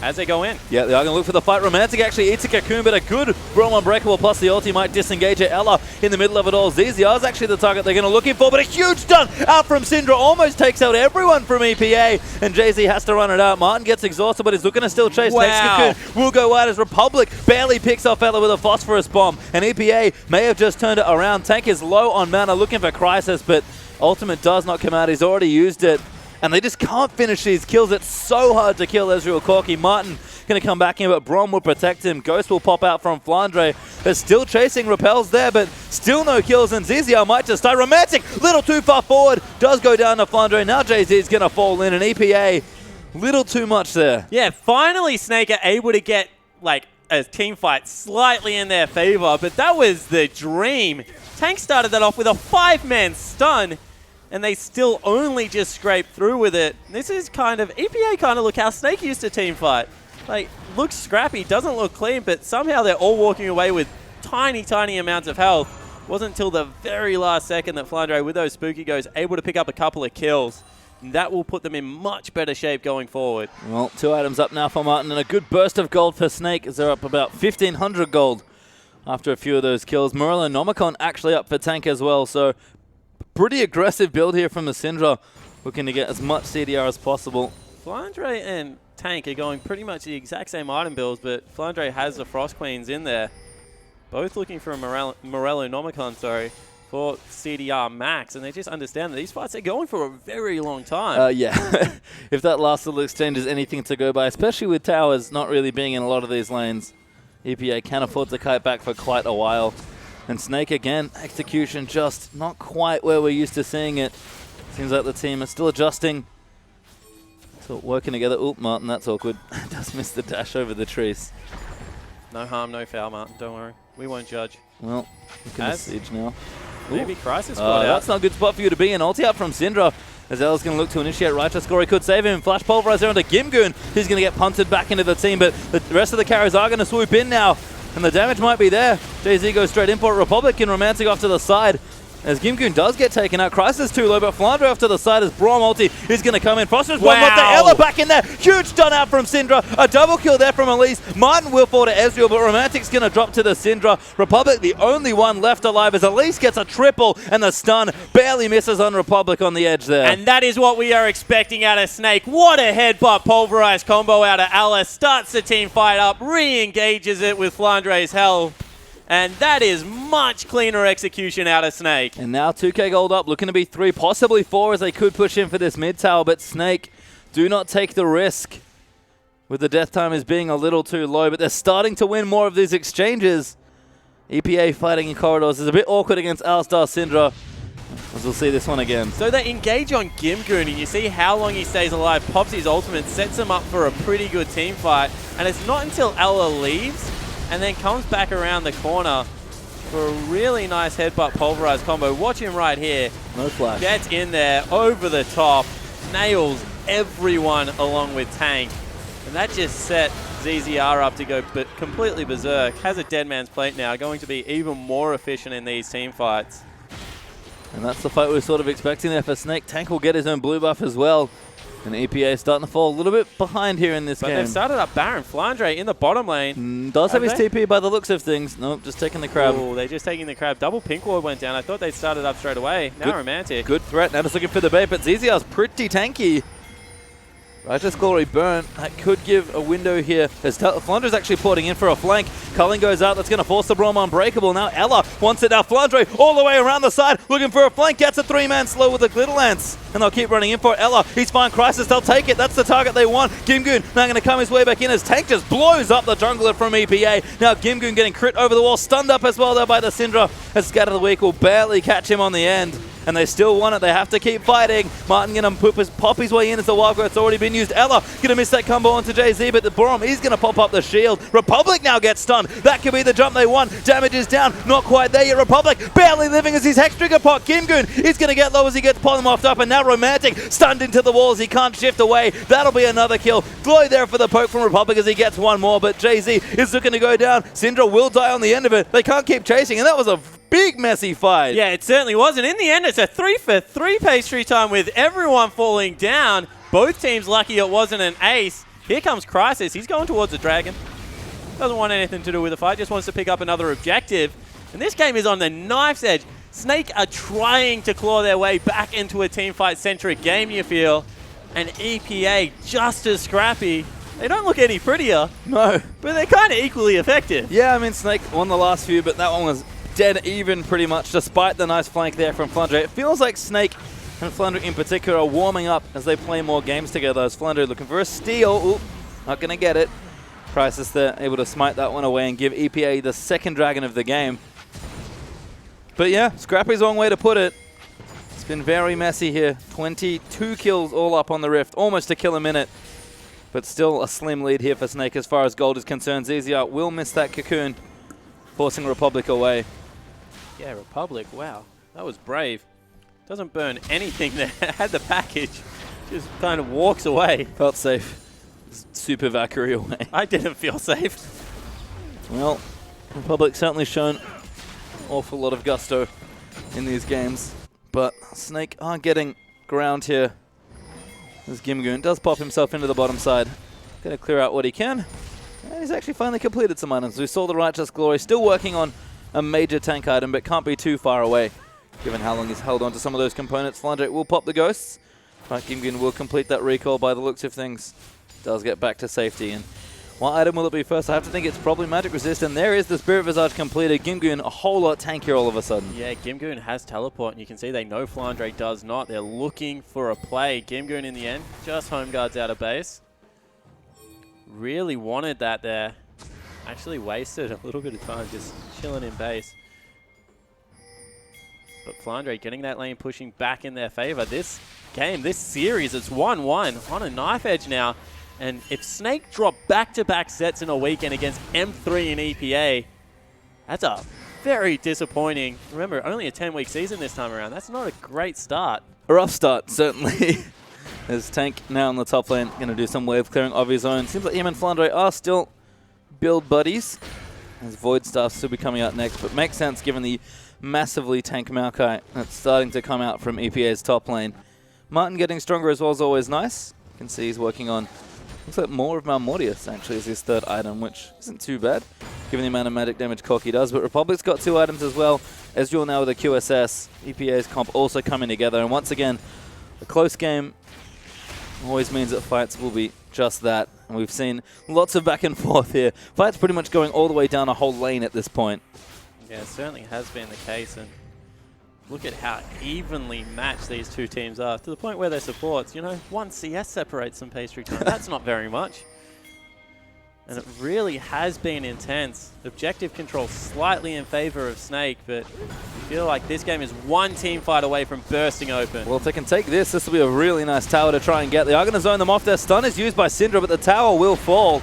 [SPEAKER 1] as they go in.
[SPEAKER 2] Yeah, they are going to look for the fight. Romantic actually eats a Cocoon, but a good Brawl Unbreakable plus the ulti might disengage it. Ella in the middle of it all. ZZR is actually the target they're going to looking for, but a huge stun out from Syndra. Almost takes out everyone from EPA, and Jay-Z has to run it out. Martin gets exhausted, but he's looking to still chase.
[SPEAKER 1] Wow.
[SPEAKER 2] Next Cocoon will go wide as Republic barely picks off Ella with a Phosphorus Bomb, and EPA may have just turned it around. Tank is low on mana, looking for Crisis, but Ultimate does not come out. He's already used it. And they just can't finish these kills. It's so hard to kill Ezreal Corki. Martin going to come back in, but Brom will protect him. Ghost will pop out from Flandre. They're still chasing Repels there, but still no kills. And ZZR might just die. Romantic, little too far forward. Does go down to Flandre. Now Jay-Z is going to fall in. And EPA, little too much there.
[SPEAKER 1] Yeah, finally Snake are able to get like a team fight slightly in their favor, but that was the dream. Tank started that off with a 5-man stun, and they still only just scraped through with it. This is kind of, EPA kind of look how Snake used to team fight. Like, looks scrappy, doesn't look clean, but somehow they're all walking away with tiny, tiny amounts of health. Wasn't until the very last second that Flandre, with those spooky goes, able to pick up a couple of kills. And that will put them in much better shape going forward.
[SPEAKER 2] Well, 2 items up now for Martin, and a good burst of gold for Snake as they're up about 1,500 gold after a few of those kills. Morello Nomicon actually up for Tank as well, so pretty aggressive build here from the Syndra, looking to get as much CDR as possible.
[SPEAKER 1] Flandre and Tank are going pretty much the exact same item builds, but Flandre has the Frost Queens in there. Both looking for a Morello Nomicon, for CDR max, and they just understand that these fights are going for a very long time.
[SPEAKER 2] Yeah, if that last little exchange is anything to go by, especially with towers not really being in a lot of these lanes, EPA can afford to kite back for quite a while. And Snake again, execution just not quite where we're used to seeing it. Seems like the team is still adjusting. Still working together. Oop, Martin, that's awkward. Does miss the dash over the trees.
[SPEAKER 1] No harm, no foul, Martin. Don't worry. We won't judge.
[SPEAKER 2] Well, looking to siege now.
[SPEAKER 1] Maybe Crisis squad out.
[SPEAKER 2] That's not a good spot for you to be in. Ulti out from Syndra. As Ella's going to look to initiate Righteous Score. He could save him. Flash Pulverize there onto Gimgoon. He's going to get punted back into the team, but the rest of the carriers are going to swoop in now. And the damage might be there. Jay-Z goes straight in for Republic and Romantic off to the side. As Gimgoon does get taken out. Crisis too low, but Flandre off to the side as Braum ulti is going to come in. Foster's one with the Ella back in there. Huge stun out from Syndra. A double kill there from Elise. Martin will fall to Ezreal, but Romantic's going to drop to the Syndra. Republic, the only one left alive, as Elise gets a triple, and the stun barely misses on Republic on the edge there.
[SPEAKER 1] And that is what we are expecting out of Snake. What a headbutt pulverized combo out of Alice. Starts the team fight up, re-engages it with Flandre's health. And that is much cleaner execution out of Snake.
[SPEAKER 2] And now 2k gold up, looking to be 3, possibly 4, as they could push in for this mid tower. But Snake, do not take the risk with the death time as being a little too low. But they're starting to win more of these exchanges. EPA fighting in corridors is a bit awkward against Alistar Syndra, as we'll see this one again.
[SPEAKER 1] So they engage on Gimgoon, and you see how long he stays alive. Pops his ultimate, sets him up for a pretty good team fight. And it's not until Ella leaves and then comes back around the corner for a really nice headbutt pulverized combo. Watch him right here.
[SPEAKER 2] No flash.
[SPEAKER 1] Gets in there, over the top, nails everyone along with Tank. And that just set ZZR up to go completely berserk. Has a dead man's plate now, going to be even more efficient in these team fights.
[SPEAKER 2] And that's the fight we were sort of expecting there for Snake. Tank will get his own blue buff as well. And EPA starting to fall a little bit behind here in this
[SPEAKER 1] But
[SPEAKER 2] game.
[SPEAKER 1] they've started up Baron. Flandre in the bottom lane.
[SPEAKER 2] Does have his TP by the looks of things. Nope, just taking the crab.
[SPEAKER 1] Oh, they're just taking the crab. Double pink ward went down. I thought they'd started up straight away. Now Romantic.
[SPEAKER 2] Good threat. Now just looking for the bait, but ZZR's pretty tanky. Righteous Glory burn. That could give a window here. As Flandre's actually porting in for a flank. Culling goes out. That's going to force the Braum unbreakable. Now Ella wants it. Now Flandre all the way around the side. Looking for a flank. Gets a 3-man slow with the Glitter Lance. And they'll keep running in for Ella. He's fine. Crisis. They'll take it. That's the target they want. Gimgoon now going to come his way back in as Tank just blows up the jungler from EPA. Now Gimgoon getting crit over the wall. Stunned up as well there by the Syndra. As Scatter the Weak will barely catch him on the end. And they still want it. They have to keep fighting. Martin going to pop his way in as the Wild Growth's already been used. Ella going to miss that combo onto JZ, but the Braum, he's going to pop up the shield. Republic now gets stunned. That could be the jump they want. Damage is down. Not quite there yet. Republic barely living as his Hex Trigger pot. Gimgoon is going to get low as he gets polymorphed up. And now Romantic stunned into the walls. He can't shift away. That'll be another kill. Glory there for the poke from Republic as he gets one more. But JZ is looking to go down. Syndra will die on the end of it. They can't keep chasing. And that was a big messy fight.
[SPEAKER 1] Yeah, it certainly was. And in the end, it's a 3-for-3 pastry time with everyone falling down. Both teams lucky it wasn't an ace. Here comes Crisis. He's going towards the dragon. Doesn't want anything to do with the fight. Just wants to pick up another objective. And this game is on the knife's edge. Snake are trying to claw their way back into a teamfight-centric game, you feel. And EPA just as scrappy. They don't look any prettier.
[SPEAKER 2] No.
[SPEAKER 1] But they're kind of equally effective.
[SPEAKER 2] Yeah, I mean, Snake won the last few, but that one was dead even pretty much, despite the nice flank there from Flandre. It feels like Snake and Flandre in particular are warming up as they play more games together. As Flandre looking for a steal. Ooh, not going to get it. Crisis there, able to smite that one away and give EPA the second dragon of the game. But yeah, scrappy's one way to put it. It's been very messy here. 22 kills all up on the Rift, almost a kill a minute. But still a slim lead here for Snake as far as gold is concerned. ZZR will miss that cocoon, forcing Republic away.
[SPEAKER 1] Yeah, Republic, wow. That was brave. Doesn't burn anything there. Had the package. Just kind of walks away.
[SPEAKER 2] Felt safe. Super Valkyrie away.
[SPEAKER 1] I didn't feel safe.
[SPEAKER 2] Well, Republic certainly shown an awful lot of gusto in these games. But Snake aren't getting ground here. As Gimgoon does pop himself into the bottom side. Going to clear out what he can. And he's actually finally completed some items. We saw the Righteous Glory still working on a major tank item, but can't be too far away, given how long he's held on to some of those components. Flandre will pop the ghosts, but Gimgoon will complete that recall by the looks of things. Does get back to safety. And what item will it be first? I have to think it's probably Magic Resist, and there is the Spirit Visage completed. Gimgoon a whole lot tankier all of a sudden.
[SPEAKER 1] Yeah, Gimgoon has teleport, and you can see they know Flandre does not. They're looking for a play. Gimgoon in the end just home guards out of base. Really wanted that there. Actually wasted a little bit of time just chilling in base. But Flandre getting that lane, pushing back in their favor. This game, this series, it's 1-1 on a knife edge now. And if Snake drop back-to-back sets in a weekend against M3 and EPA, that's a very disappointing. Remember, only a 10-week season this time around. That's not a great start.
[SPEAKER 2] A rough start, certainly. As Tank now on the top lane, going to do some wave clearing of his own. Seems like him and Flandre are still build buddies. As Void Staff still be coming out next, but makes sense given the massively tank Maokai that's starting to come out from EPA's top lane. Martin getting stronger as well is always nice. You can see he's working on, looks like more of Malmortius actually is his third item, which isn't too bad given the amount of magic damage Corki does. But Republic's got 2 items as well. As you'll know with the QSS, EPA's comp also coming together. And once again, a close game always means that fights will be just that. And we've seen lots of back and forth here. Fights pretty much going all the way down a whole lane at this point.
[SPEAKER 1] Yeah, it certainly has been the case. And look at how evenly matched these two teams are, to the point where their supports, you know, 1 CS separates some pastry time. That's not very much. And it really has been intense. Objective control slightly in favor of Snake, but you feel like this game is one team fight away from bursting open.
[SPEAKER 2] Well, if they can take this, this will be a really nice tower to try and get. They are going to zone them off. Their stun is used by Syndra, but the tower will fall.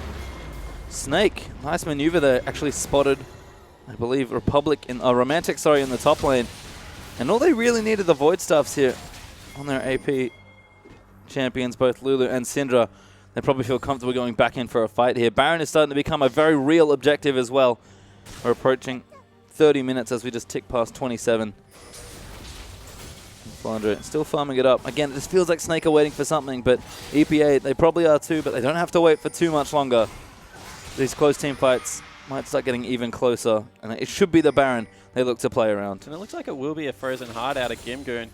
[SPEAKER 2] Snake, nice maneuver there. Actually spotted, I believe, Republic in Romantic, sorry, in the top lane. And all they really needed the Void Staffs here on their AP champions, both Lulu and Syndra. They probably feel comfortable going back in for a fight here. Baron is starting to become a very real objective as well. We're approaching 30 minutes as we just tick past 27. Flandre still farming it up. Again, it just feels like Snake are waiting for something, but EPA, they probably are too, but they don't have to wait for too much longer. These close team fights might start getting even closer, and it should be the Baron they look to play around.
[SPEAKER 1] And it looks like it will be a Frozen Heart out of Gimgoon.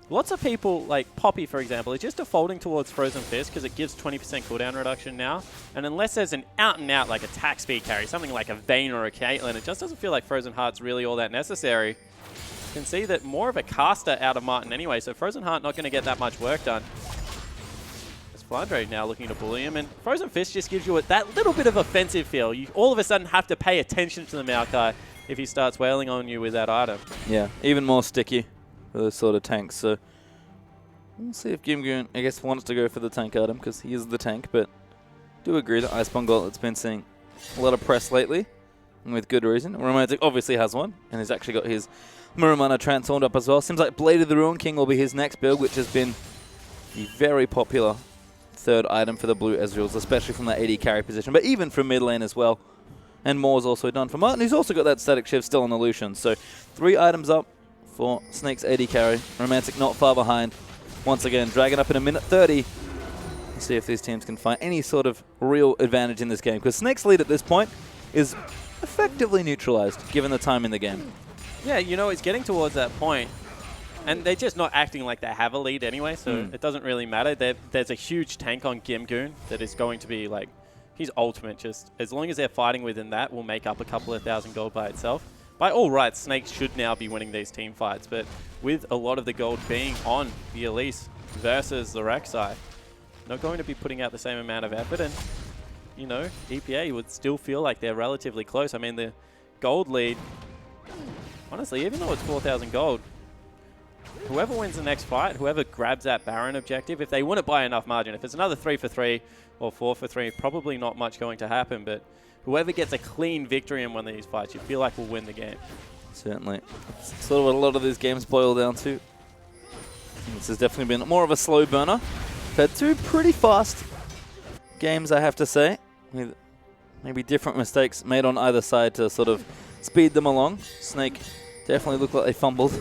[SPEAKER 1] Lots of people, like Poppy, for example, is just defaulting towards Frozen Fist because it gives 20% cooldown reduction now. And unless there's an out-and-out, like attack speed carry, something like a Vayne or a Caitlyn, it just doesn't feel like Frozen Heart's really all that necessary. You can see that more of a caster out of Martin anyway, so Frozen Heart not going to get that much work done. As Flandre now looking to bully him, and Frozen Fist just gives you that little bit of offensive feel. You all of a sudden have to pay attention to the Maokai if he starts wailing on you with that item.
[SPEAKER 2] Yeah, even more sticky for those sort of tanks. So we'll see if Gimgoon, I guess, wants to go for the tank item because he is the tank, but do agree that Iceborne Gauntlet's been seeing a lot of press lately, and with good reason. Romantic obviously has one, and he's actually got his Muramana transformed up as well. Seems like Blade of the Ruin King will be his next build, which has been the very popular third item for the Blue Ezreals, especially from that AD carry position, but even from mid lane as well. And more is also done for Martin, who's also got that static shift still on the Lucian. So 3 items up for Snake's AD carry. Romantic not far behind. Once again, Dragon up in a minute 30. Let's see if these teams can find any sort of real advantage in this game, because Snake's lead at this point is effectively neutralized, given the time in the game.
[SPEAKER 1] Yeah, you know, it's getting towards that point, and they're just not acting like they have a lead anyway, so it doesn't really matter. There's a huge tank on Gimgoon that is going to be like, he's ultimate. Just as long as they're fighting within that, will make up a couple of thousand gold by itself. By all rights, Snake should now be winning these team fights, but with a lot of the gold being on the Elise versus the Rek'Sai, not going to be putting out the same amount of effort, and, you know, EPA would still feel like they're relatively close. I mean, the gold lead, honestly, even though it's 4,000 gold, whoever wins the next fight, whoever grabs that Baron objective, if they win it by enough margin, if it's another 3 for 3 or 4 for 3, probably not much going to happen, but whoever gets a clean victory in one of these fights, you feel like will win the game.
[SPEAKER 2] Certainly. It's sort of what a lot of these games boil down to. This has definitely been more of a slow burner. We've had 2 pretty fast games, I have to say, with maybe different mistakes made on either side to sort of speed them along. Snake definitely looked like they fumbled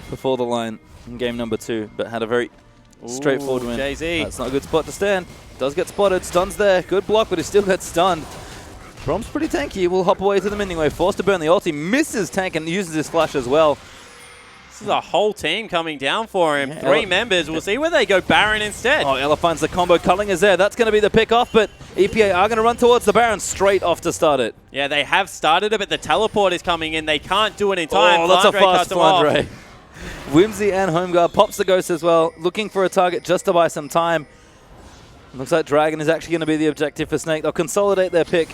[SPEAKER 2] before the line in game number 2, but had a very straightforward win.
[SPEAKER 1] Jay-Z.
[SPEAKER 2] That's not a good spot to stand. Does get spotted. Stun's there. Good block, but he still gets stunned. Brom's pretty tanky. Will hop away to the minion wave. Forced to burn the ulti. Misses tank and uses his flash as well.
[SPEAKER 1] This is a whole team coming down for him. Yeah, 3 members. We'll see where they go Baron instead.
[SPEAKER 2] Oh, Ella finds the combo. Culling is there. That's going to be the pick off, but EPA are going to run towards the Baron straight off to start it.
[SPEAKER 1] Yeah, they have started it, but the teleport is coming in. They can't do it in time.
[SPEAKER 2] Oh, that's a fast Flandre. Whimsy and Homeguard pops the Ghost as well, looking for a target just to buy some time. Looks like Dragon is actually going to be the objective for Snake. They'll consolidate their pick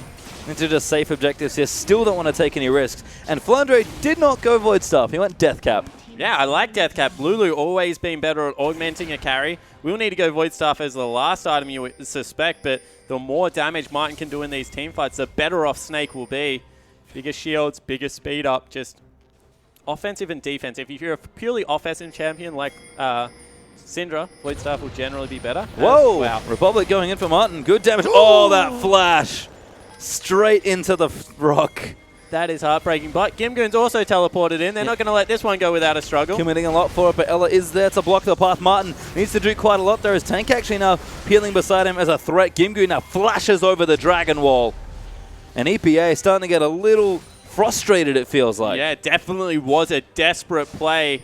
[SPEAKER 2] into just safe objectives here. Still don't want to take any risks. And Flandre did not go Void Staff. He went Death Cap.
[SPEAKER 1] Yeah, I like Death Cap. Lulu always been better at augmenting a carry. We'll need to go Void Staff as the last item you would suspect, but the more damage Martin can do in these team fights, the better off Snake will be. Bigger shields, bigger speed up, just offensive and defensive. If you're a purely offensive champion like Syndra, Void Staff will generally be better.
[SPEAKER 2] Whoa!
[SPEAKER 1] Wow.
[SPEAKER 2] Republic going in for Martin. Good damage. Ooh. Oh, that flash! Straight into the rock.
[SPEAKER 1] That is heartbreaking, but Gimgoon's also teleported in. They're not going to let this one go without a struggle.
[SPEAKER 2] Committing a lot for it, but Ella is there to block the path. Martin needs to do quite a lot there. His tank actually now peeling beside him as a threat. Gimgoon now flashes over the Dragon Wall. And EPA starting to get a little frustrated, it feels like.
[SPEAKER 1] Yeah, it definitely was a desperate play.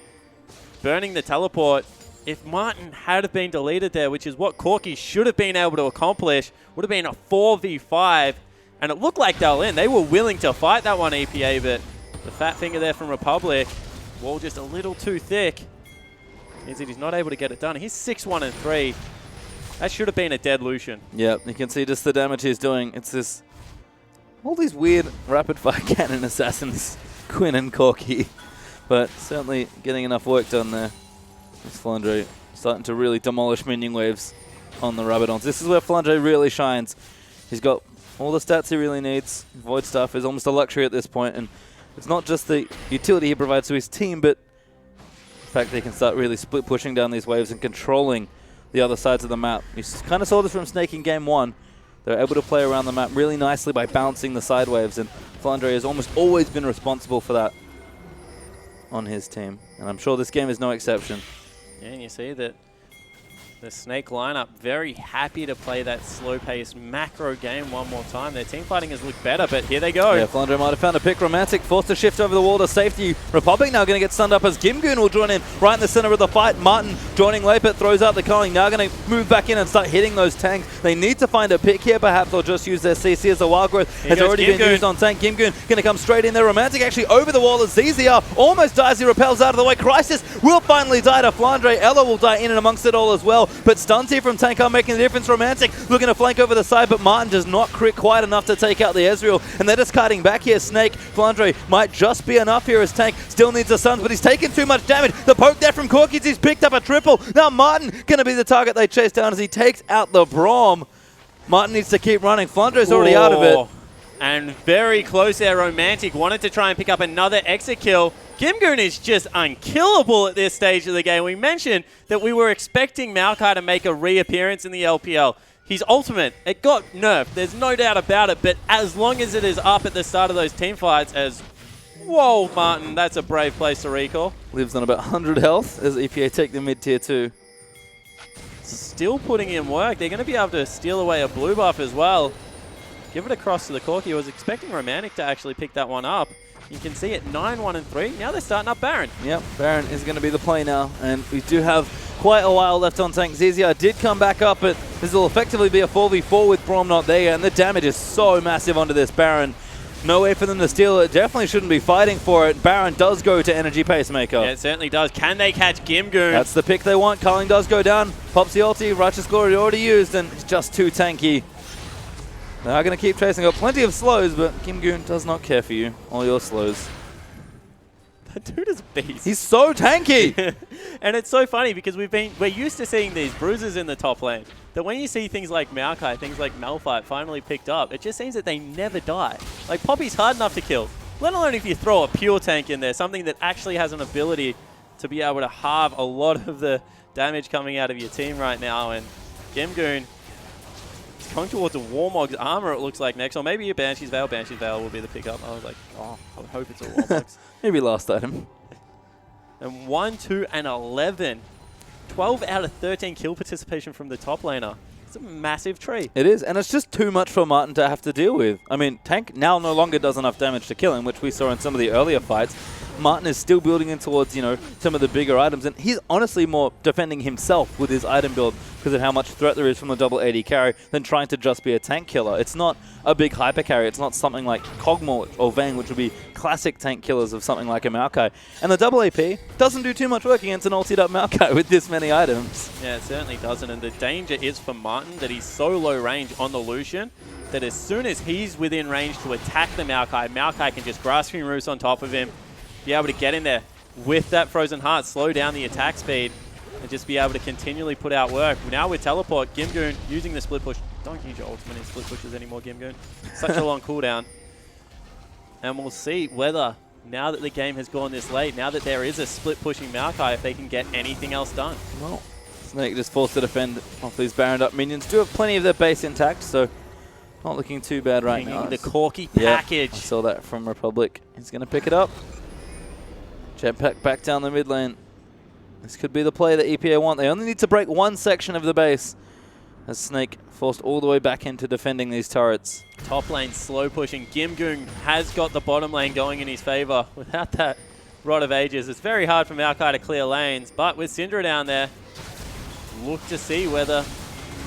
[SPEAKER 1] Burning the teleport. If Martin had been deleted there, which is what Corki should have been able to accomplish, would have been a 4v5. And it looked like they were in. They were willing to fight that one, EPA, but the fat finger there from Republic, wall just a little too thick. Means that he's not able to get it done. He's 6-1-3. That should have been a dead Lucian.
[SPEAKER 2] Yep, you can see just the damage he's doing. It's this, all these weird rapid-fire cannon assassins, Quinn and Corki. But certainly getting enough work done there. This Flandre starting to really demolish minion waves on the Rabadons. This is where Flandre really shines. He's got all the stats he really needs. Void Staff is almost a luxury at this point, and it's not just the utility he provides to his team, but the fact that he can start really split pushing down these waves and controlling the other sides of the map. You kind of saw this from Snake in game 1. They were able to play around the map really nicely by bouncing the side waves, and Flandre has almost always been responsible for that. on his team, and I'm sure this game is no exception.
[SPEAKER 1] Yeah, and you see that the Snake lineup very happy to play that slow-paced macro game one more time. Their team fighting has looked better, but here they go.
[SPEAKER 2] Yeah, Flandre might have found a pick. Romantic forced to shift over the wall to safety. Republic now going to get stunned up as Gimgoon will join in right in the center of the fight. Martin joining late, but throws out the culling. Now going to move back in and start hitting those tanks. They need to find a pick here perhaps, or just use their CC as a wild growth. Has already been used on tank. Gimgoon going to come straight in there. Romantic actually over the wall as ZZR almost dies. He repels out of the way. Crisis will finally die to Flandre. Ella will die in and amongst it all as well, but stuns here from Tank are making the difference. Romantic looking to flank over the side, but Martin does not crit quite enough to take out the Ezreal, and they're just cutting back here. Snake, Flandre might just be enough here as Tank still needs the stuns, but he's taken too much damage. The poke there from Corkies, he's picked up a triple. Now Martin going to be the target they chase down as he takes out the Braum. Martin needs to keep running. Flandre's already out of it.
[SPEAKER 1] And very close there. Romantic wanted to try and pick up another exit kill. Gimgoon is just unkillable at this stage of the game. We mentioned that we were expecting Maokai to make a reappearance in the LPL. His ultimate, it got nerfed. There's no doubt about it. But as long as it is up at the start of those team fights as... Whoa, Martin, that's a brave place to recall.
[SPEAKER 2] Lives on about 100 health as EPA take the mid-tier 2.
[SPEAKER 1] Still putting in work. They're going to be able to steal away a blue buff as well. Give it across to the Corki. I was expecting Romantic to actually pick that one up. You can see it 9-1 and 3. Now they're starting up Baron.
[SPEAKER 2] Yep, Baron is going to be the play now, and we do have quite a while left on tank. ZZR did come back up, but this will effectively be a 4v4 with Braum not there, and the damage is so massive onto this Baron. No way for them to steal it. Definitely shouldn't be fighting for it. Baron does go to Energy Pacemaker.
[SPEAKER 1] Yeah, it certainly does. Can they catch Gimgoon?
[SPEAKER 2] That's the pick they want. Culling does go down. Pops the ulti. Righteous Glory already used, and it's just too tanky. They are going to keep chasing. Got plenty of slows, but Gimgoon does not care for you. All your slows.
[SPEAKER 1] That dude is a beast.
[SPEAKER 2] He's so tanky.
[SPEAKER 1] And it's so funny because we're used to seeing these bruises in the top lane. That when you see things like Maokai, things like Malphite finally picked up, it just seems that they never die. Like Poppy's hard enough to kill, let alone if you throw a pure tank in there, something that actually has an ability to be able to halve a lot of the damage coming out of your team right now. And Gimgoon is going towards a Warmog's armor, it looks like, next. Or maybe a Banshee's Veil. Banshee's Veil will be the pickup. I was like, oh, I hope it's a Warmog's.
[SPEAKER 2] Maybe last item.
[SPEAKER 1] And 1, 2, and 11. 12 out of 13 kill participation from the top laner. It's a massive tree.
[SPEAKER 2] It is, and it's just too much for Martin to have to deal with. I mean, Tank now no longer does enough damage to kill him, which we saw in some of the earlier fights. Martin is still building in towards, you know, some of the bigger items, and he's honestly more defending himself with his item build because of how much threat there is from the double AD carry than trying to just be a tank killer. It's not a big hyper carry. It's not something like Kog'Maw or Vayne, which would be classic tank killers of something like a Maokai. And the double AP doesn't do too much work against an ulted up Maokai with this many items.
[SPEAKER 1] Yeah, it certainly doesn't, and the danger is for Martin that he's so low range on the Lucian that as soon as he's within range to attack the Maokai, Maokai can just Grasping Roost on top of him, be able to get in there with that Frozen Heart, slow down the attack speed, and just be able to continually put out work. Now with Teleport, Gimgoon using the split push. Don't use your ultimate in split pushes anymore, Gimgoon. Such a long cooldown. And we'll see whether, now that the game has gone this late, now that there is a split pushing Maokai, if they can get anything else done.
[SPEAKER 2] Well, Snake just forced to defend off these Baroned up minions. Do have plenty of their base intact, so not looking too bad right now.
[SPEAKER 1] The Corki package.
[SPEAKER 2] Yeah, I saw that from Republic. He's going to pick it up. Jetpack back down the mid lane. This could be the play that EPA want. They only need to break one section of the base as Snake forced all the way back into defending these turrets.
[SPEAKER 1] Top lane slow pushing. Gimgoon has got the bottom lane going in his favor. Without that Rod of Ages, it's very hard for Maokai to clear lanes. But with Syndra down there, look to see whether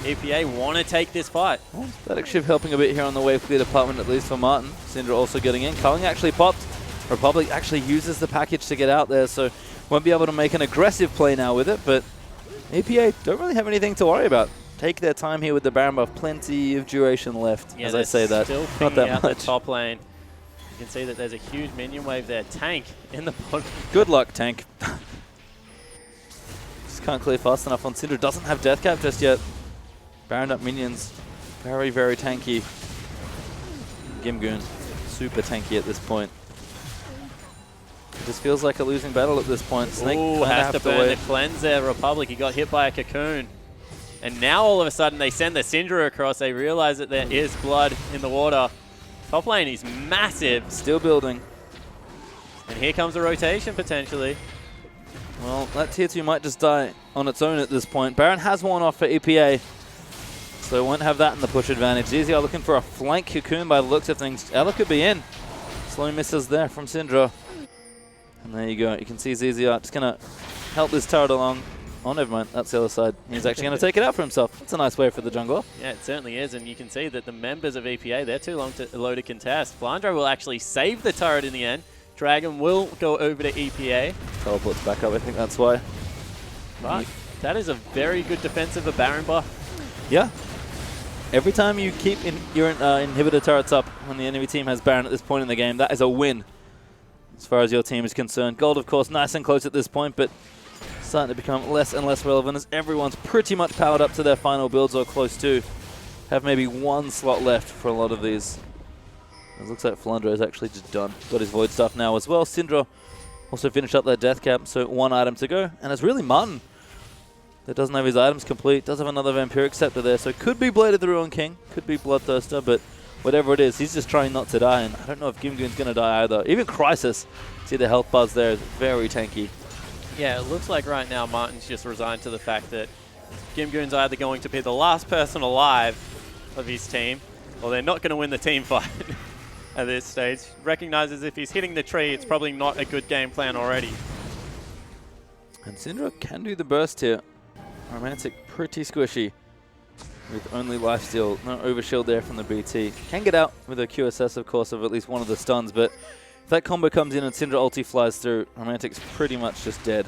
[SPEAKER 1] EPA want to take this fight.
[SPEAKER 2] Well, Static Shiv helping a bit here on the wave clear department, at least for Martin. Syndra also getting in. Culling actually popped. Republic actually uses the package to get out there, so won't be able to make an aggressive play now with it, but EPA don't really have anything to worry about. Take their time here with the Baron buff. Plenty of duration left,
[SPEAKER 1] yeah,
[SPEAKER 2] as I say that.
[SPEAKER 1] Still
[SPEAKER 2] not that
[SPEAKER 1] out
[SPEAKER 2] much.
[SPEAKER 1] The top lane. You can see that there's a huge minion wave there. Tank in the bottom.
[SPEAKER 2] Good luck, Tank. Just can't clear fast enough on Syndra. Doesn't have death cap just yet. Baron up minions. Very, very tanky. Gimgoon, super tanky at this point. It just feels like a losing battle at this point. Snake
[SPEAKER 1] has to burn the cleanse there, Republic. He got hit by a cocoon. And now all of a sudden they send the Syndra across. They realize that there is blood in the water. Top lane is massive.
[SPEAKER 2] Still building.
[SPEAKER 1] And here comes a rotation, potentially.
[SPEAKER 2] Well, that tier 2 might just die on its own at this point. Baron has one off for EPA, so won't have that in the push advantage. ZZR looking for a flank cocoon by the looks of things. Ella could be in. Slow misses there from Syndra. And there you go. You can see ZZR just going to help this turret along. Oh, never mind. That's the other side. He's actually going to take it out for himself. That's a nice way for the jungler.
[SPEAKER 1] Yeah, it certainly is. And you can see that the members of EPA, they're too low to contest. Flandre will actually save the turret in the end. Dragon will go over to EPA.
[SPEAKER 2] Teleports back up. I think that's why.
[SPEAKER 1] But that is a very good defensive of Baron buff.
[SPEAKER 2] Yeah. Every time you keep your inhibitor turrets up when the enemy team has Baron at this point in the game, that is a win as far as your team is concerned. Gold, of course, nice and close at this point, but starting to become less and less relevant as everyone's pretty much powered up to their final builds or close to. Have maybe one slot left for a lot of these. It looks like Flandre is actually just done. Got his Void stuff now as well. Syndra also finished up their death cap, so one item to go. And it's really Martin that doesn't have his items complete. Does have another Vampiric Scepter there, so it could be Blade of the Ruin King, could be Bloodthirster, but whatever it is, he's just trying not to die. And I don't know if Gimgoon's going to die either. Even Crisis, see the health bars there, is very tanky.
[SPEAKER 1] Yeah, it looks like right now Martin's just resigned to the fact that Gimgoon's either going to be the last person alive of his team, or they're not going to win the team fight. At this stage, recognizes if he's hitting the tree, it's probably not a good game plan already.
[SPEAKER 2] And Syndra can do the burst here. Romantic pretty squishy with only lifesteal, no overshield there from the BT. Can get out with a QSS, of course, of at least one of the stuns, but if that combo comes in and Syndra ulti flies through, Romantic's pretty much just dead.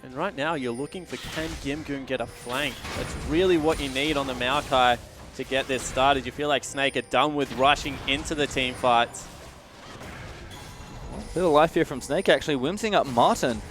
[SPEAKER 1] And right now, you're looking for can Gimgoon get a flank? That's really what you need on the Maokai to get this started. You feel like Snake are done with rushing into the team fights.
[SPEAKER 2] A bit of life here from Snake, actually whimsing up Martin.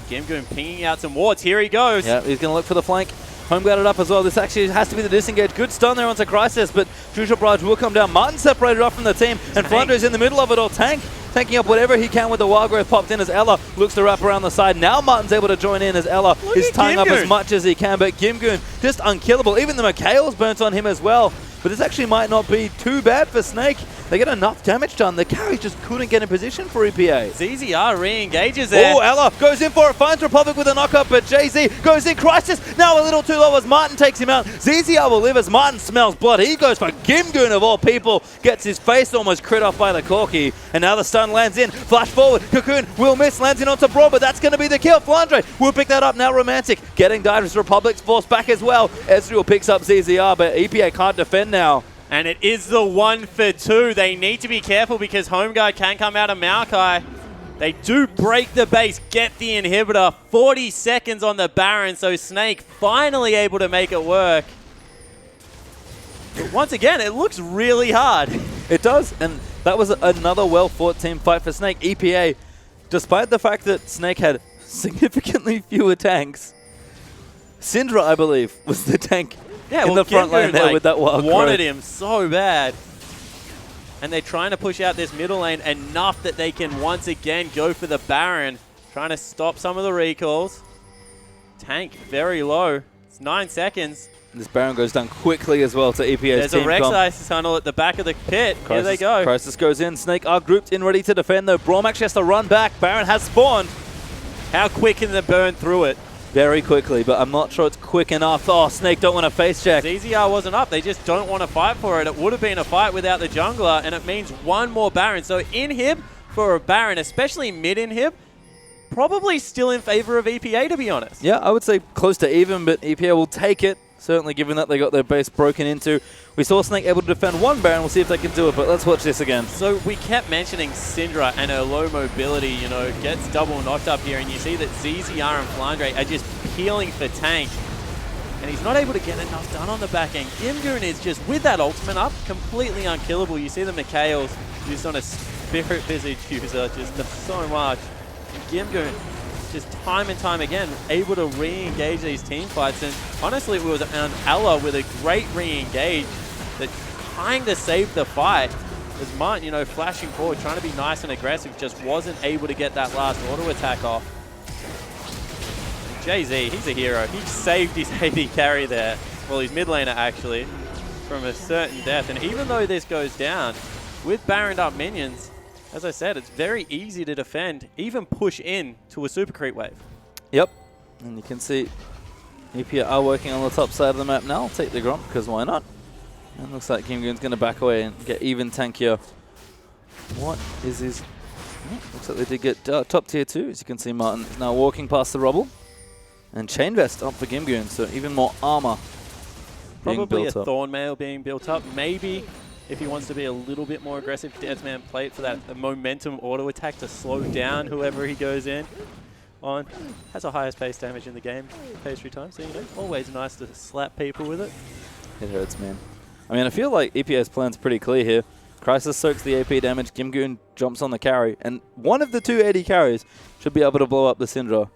[SPEAKER 1] Gimgoon pinging out some wards. Here he goes.
[SPEAKER 2] Yeah, he's going to look for the flank. Home guarded up as well. This actually has to be the disengage. Good stun there onto Crisis, but Crucial Barrage will come down. Martin separated off from the team, and Flandre's in the middle of it all. Tanking up whatever he can with the Wild Growth popped in as Ella looks to wrap around the side. Now Martin's able to join in as Ella is tying up as much as he can, but Gimgoon just unkillable. Even the Mikhail's burnt on him as well. But this actually might not be too bad for Snake. They get enough damage done. The carry just couldn't get in position for EPA.
[SPEAKER 1] ZZR re-engages there.
[SPEAKER 2] Oh, Ella goes in for it, finds Republic with a knock-up, but JZ goes in. Crisis now a little too low as Martin takes him out. ZZR will live as Martin smells blood. He goes for Gimgoon of all people. Gets his face almost crit off by the Corki. And now the stun lands in. Flash forward. Cocoon will miss. Lands in onto Brawl, but that's going to be the kill. Flandre will pick that up. Now Romantic getting died as Republic's force back as well. Ezreal picks up ZZR, but EPA can't defend now.
[SPEAKER 1] And it is the 1 for 2. They need to be careful because Homeguard can come out of Maokai. They do break the base, get the inhibitor. 40 seconds on the Baron, so Snake finally able to make it work. But once again, it looks really hard.
[SPEAKER 2] It does, and that was another well-fought team fight for Snake. EPA, despite the fact that Snake had significantly fewer tanks, Syndra, I believe, was the tank. Yeah, in the front lane there with that wild
[SPEAKER 1] wanted him so bad. And they're trying to push out this middle lane enough that they can once again go for the Baron. Trying to stop some of the recalls. Tank very low. It's 9 seconds.
[SPEAKER 2] And this Baron goes down quickly as well to EPA's team.
[SPEAKER 1] There's a Rek'Sai tunnel at the back of the pit. Here they go.
[SPEAKER 2] Crisis goes in. Snake are grouped in ready to defend though. Braum actually has to run back. Baron has spawned.
[SPEAKER 1] How quick can they burn through it?
[SPEAKER 2] Very quickly, but I'm not sure it's quick enough. Oh, Snake don't want to face check.
[SPEAKER 1] ZZR wasn't up. They just don't want to fight for it. It would have been a fight without the jungler, and it means one more Baron. So inhib for a Baron, especially mid-inhib, probably still in favor of EPA, to be honest.
[SPEAKER 2] Yeah, I would say close to even, but EPA will take it. Certainly, given that they got their base broken into. We saw Snake able to defend one Baron. We'll see if they can do it, but let's watch this again.
[SPEAKER 1] So we kept mentioning Syndra and her low mobility, you know, gets double knocked up here, and you see that ZZR and Flandre are just peeling for tank. And he's not able to get enough done on the back end. Gimgoon is just, with that ultimate up, completely unkillable. You see the Mikhails used on a Spirit Visage user, just does so much. And Gimgoon, just time and time again, able to re-engage these team fights. And honestly, it was an Ella with a great re-engage that kind of saved the fight. As Martin, you know, flashing forward, trying to be nice and aggressive, just wasn't able to get that last auto attack off. And Jay-Z, he's a hero. He saved his AD carry there. Well, his mid laner actually, from a certain death. And even though this goes down, with Baroned up minions, As I said, it's very easy to defend, even push in to a super creep wave.
[SPEAKER 2] Yep. And you can see EPA are working on the top side of the map now. I'll take the Gromp, because why not? And looks like Kim Goon's going to back away and get even tankier. What is his... looks like they did get top tier 2. As you can see, Martin is now walking past the rubble. And Chain Vest up for Kim Goon, so even more armor being
[SPEAKER 1] Probably
[SPEAKER 2] built
[SPEAKER 1] a
[SPEAKER 2] up.
[SPEAKER 1] Thorn Mail being built up. Maybe if he wants to be a little bit more aggressive, Deathman play it for that momentum auto attack to slow down whoever he goes in on. Has the highest pace damage in the game, pastry time, so you know, always nice to slap people with it.
[SPEAKER 2] It hurts, man. I mean, I feel like EPA's plan's pretty clear here. Crisis soaks the AP damage, Kim Goon jumps on the carry, and one of the two AD carries should be able to blow up the Syndra.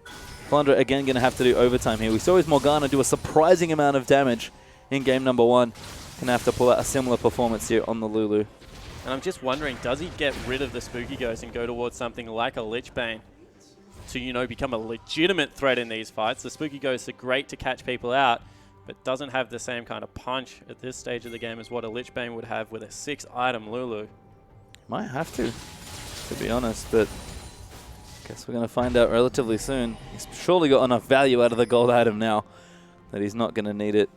[SPEAKER 2] Flandra again going to have to do overtime here. We saw his Morgana do a surprising amount of damage in game number 1. Going to have to pull out a similar performance here on the Lulu.
[SPEAKER 1] And I'm just wondering, does he get rid of the Spooky Ghost and go towards something like a Lich Bane to, you know, become a legitimate threat in these fights? The Spooky Ghosts are great to catch people out, but doesn't have the same kind of punch at this stage of the game as what a Lich Bane would have with a 6-item Lulu.
[SPEAKER 2] Might have to be honest, but guess we're going to find out relatively soon. He's surely got enough value out of the gold item now that he's not going to need it.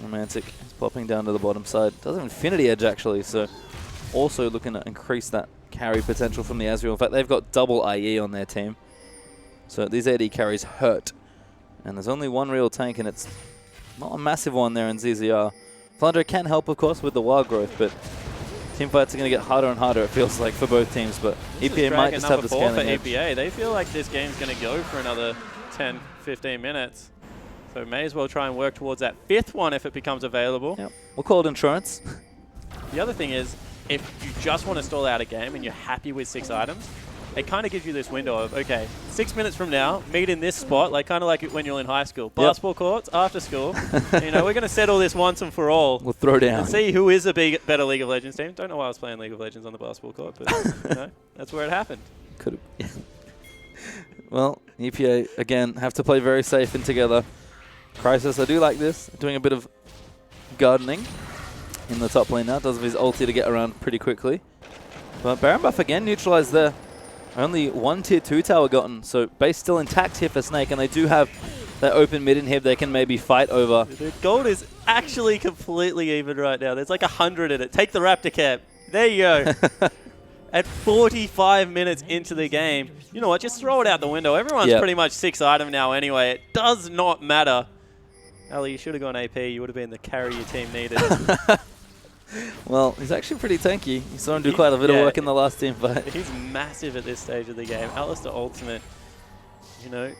[SPEAKER 2] Romantic is popping down to the bottom side. Does have Infinity Edge actually, so also looking to increase that carry potential from the Azrael. In fact, they've got double IE on their team. So these AD carries hurt. And there's only one real tank, and it's not a massive one there in ZZR. Flandre can help, of course, with the wild growth, but team fights are going to get harder and harder, it feels like, for both teams. But EPA might just have the scaling edge.
[SPEAKER 1] For EPA. They feel like this game's going to go for another 10, 15 minutes. So may as well try and work towards that 5th one if it becomes available.
[SPEAKER 2] Yep. We'll call it insurance.
[SPEAKER 1] The other thing is, if you just want to stall out a game and you're happy with 6 items, it kind of gives you this window of, okay, 6 minutes from now, meet in this spot, like kind of like when you're in high school. Basketball courts, after school. You know, we're going to settle this once and for all.
[SPEAKER 2] We'll throw down.
[SPEAKER 1] And see who is a better League of Legends team. Don't know why I was playing League of Legends on the basketball court, but you know, that's where it happened.
[SPEAKER 2] Could have. Well, EPA, again, have to play very safe and together. Crisis, I do like this. Doing a bit of gardening in the top lane now. Does have his ulti to get around pretty quickly. But Baron buff again neutralized there. Only one tier 2 tower gotten, so base still intact here for Snake, and they do have that open mid inhib they can maybe fight over.
[SPEAKER 1] The gold is actually completely even right now. There's like 100 in it. Take the Raptor cap. There you go. At 45 minutes into the game, you know what? Just throw it out the window. Everyone's pretty much 6-item now anyway. It does not matter. Ali, you should have gone AP. You would have been the carry your team needed.
[SPEAKER 2] Well, he's actually pretty tanky. You saw him do quite a bit of work in the last team fight.
[SPEAKER 1] He's massive at this stage of the game. Alistair Ultimate, you know,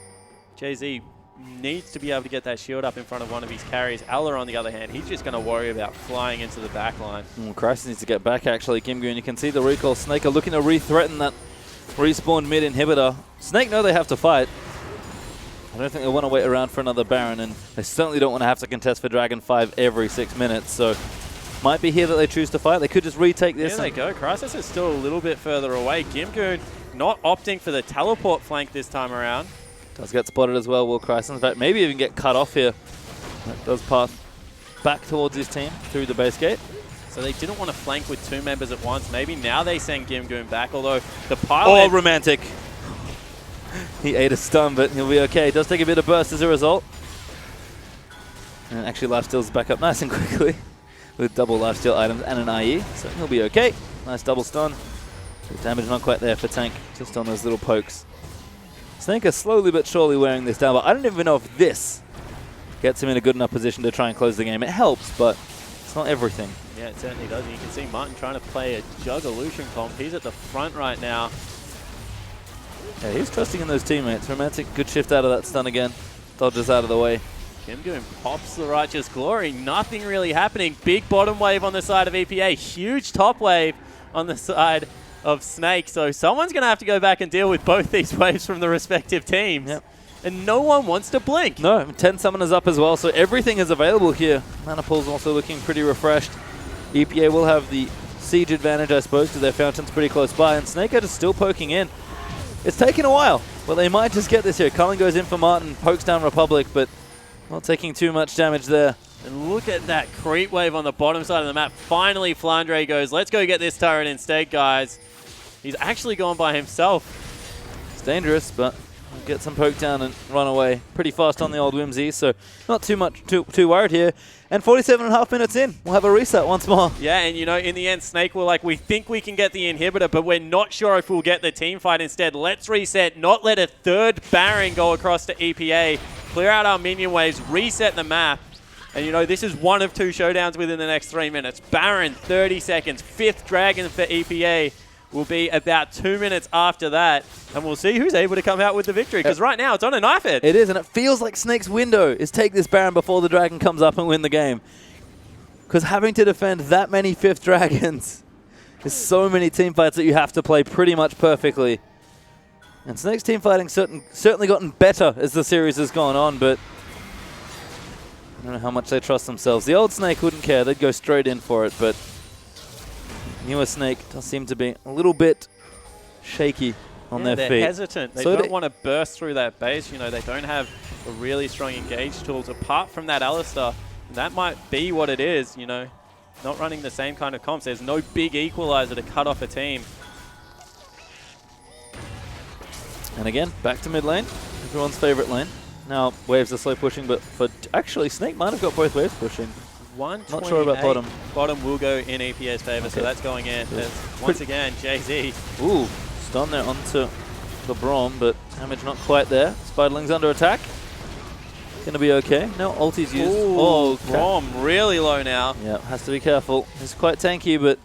[SPEAKER 1] Jay-Z needs to be able to get that shield up in front of one of his carries. Ella, on the other hand, he's just going to worry about flying into the back line.
[SPEAKER 2] Crisis needs to get back, actually. Kim Goon, you can see the recall. Snake are looking to re-threaten that respawn mid inhibitor. Snake know they have to fight. I don't think they want to wait around for another Baron, and they certainly don't want to have to contest for Dragon 5 every 6 minutes, so might be here that they choose to fight. They could just retake this.
[SPEAKER 1] There they go. Crisis is still a little bit further away. Gimgoon not opting for the teleport flank this time around.
[SPEAKER 2] Does get spotted as well, will Crisis. In fact, maybe even get cut off here. That does pass back towards his team through the base gate.
[SPEAKER 1] So they didn't want to flank with 2 members at once. Maybe now they send Gimgoon back, although the pilot...
[SPEAKER 2] Oh, Romantic. He ate a stun, but he'll be okay. Does take a bit of burst as a result. And actually lifesteal's back up nice and quickly with double lifesteal items and an IE, so he'll be okay. Nice double stun. The damage not quite there for Tank, just on those little pokes. Snake is slowly but surely wearing this down, but I don't even know if this gets him in a good enough position to try and close the game. It helps, but it's not everything.
[SPEAKER 1] Yeah, it certainly does. You can see Martin trying to play a Juggolution comp. He's at the front right now.
[SPEAKER 2] Yeah, he's trusting in those teammates. Romantic, good shift out of that stun again. Dodges out of the way.
[SPEAKER 1] Gimgoon pops the Righteous Glory. Nothing really happening. Big bottom wave on the side of EPA. Huge top wave on the side of Snake. So someone's going to have to go back and deal with both these waves from the respective teams.
[SPEAKER 2] Yep.
[SPEAKER 1] And no one wants to blink.
[SPEAKER 2] No, 10 summoners up as well, so everything is available here. Mana Pool's also looking pretty refreshed. EPA will have the siege advantage, I suppose, because their fountain's pretty close by. And Snake is still poking in. It's taken a while, but they might just get this here. Cullen goes in for Martin, pokes down Republic, but not taking too much damage there.
[SPEAKER 1] And look at that creep wave on the bottom side of the map. Finally, Flandre goes, let's go get this turret instead, guys. He's actually gone by himself.
[SPEAKER 2] It's dangerous, but get some poke down and run away pretty fast on the old Whimsy, so not too worried here. And 47.5 minutes in, we'll have a reset once more.
[SPEAKER 1] Yeah, and you know, in the end, Snake were like, we think we can get the inhibitor, but we're not sure if we'll get the team fight instead. Let's reset, not let a third Baron go across to EPA, clear out our minion waves, reset the map. And you know, this is one of 2 showdowns within the next 3 minutes. Baron, 30 seconds. 5th Dragon for EPA will be about 2 minutes after that. And we'll see who's able to come out with the victory. Because right now, it's on a knife edge.
[SPEAKER 2] It is, and it feels like Snake's window is take this Baron before the Dragon comes up and win the game. Because having to defend that many 5th Dragons is so many team fights that you have to play pretty much perfectly. And Snake's team fighting certainly gotten better as the series has gone on, but I don't know how much they trust themselves. The old Snake wouldn't care. They'd go straight in for it, but newer Snake does seem to be a little bit shaky on their feet.
[SPEAKER 1] They're hesitant. They don't want to burst through that base. You know, they don't have a really strong engage tools apart from that Alistar. That might be what it is, you know. Not running the same kind of comps. There's no big equalizer to cut off a team.
[SPEAKER 2] And again, back to mid lane. Everyone's favorite lane. Now, waves are slow pushing, but actually, Snake might have got both waves pushing. Not sure about bottom.
[SPEAKER 1] Bottom will go in EPA's favor, so that's going in. Once again, Jay-Z.
[SPEAKER 2] Ooh, stun there onto the Braum, but damage not quite there. Spiderling's under attack. Gonna be okay. No ulti's used.
[SPEAKER 1] Ooh,
[SPEAKER 2] oh,
[SPEAKER 1] Braum really low now.
[SPEAKER 2] Yeah, has to be careful. He's quite tanky, but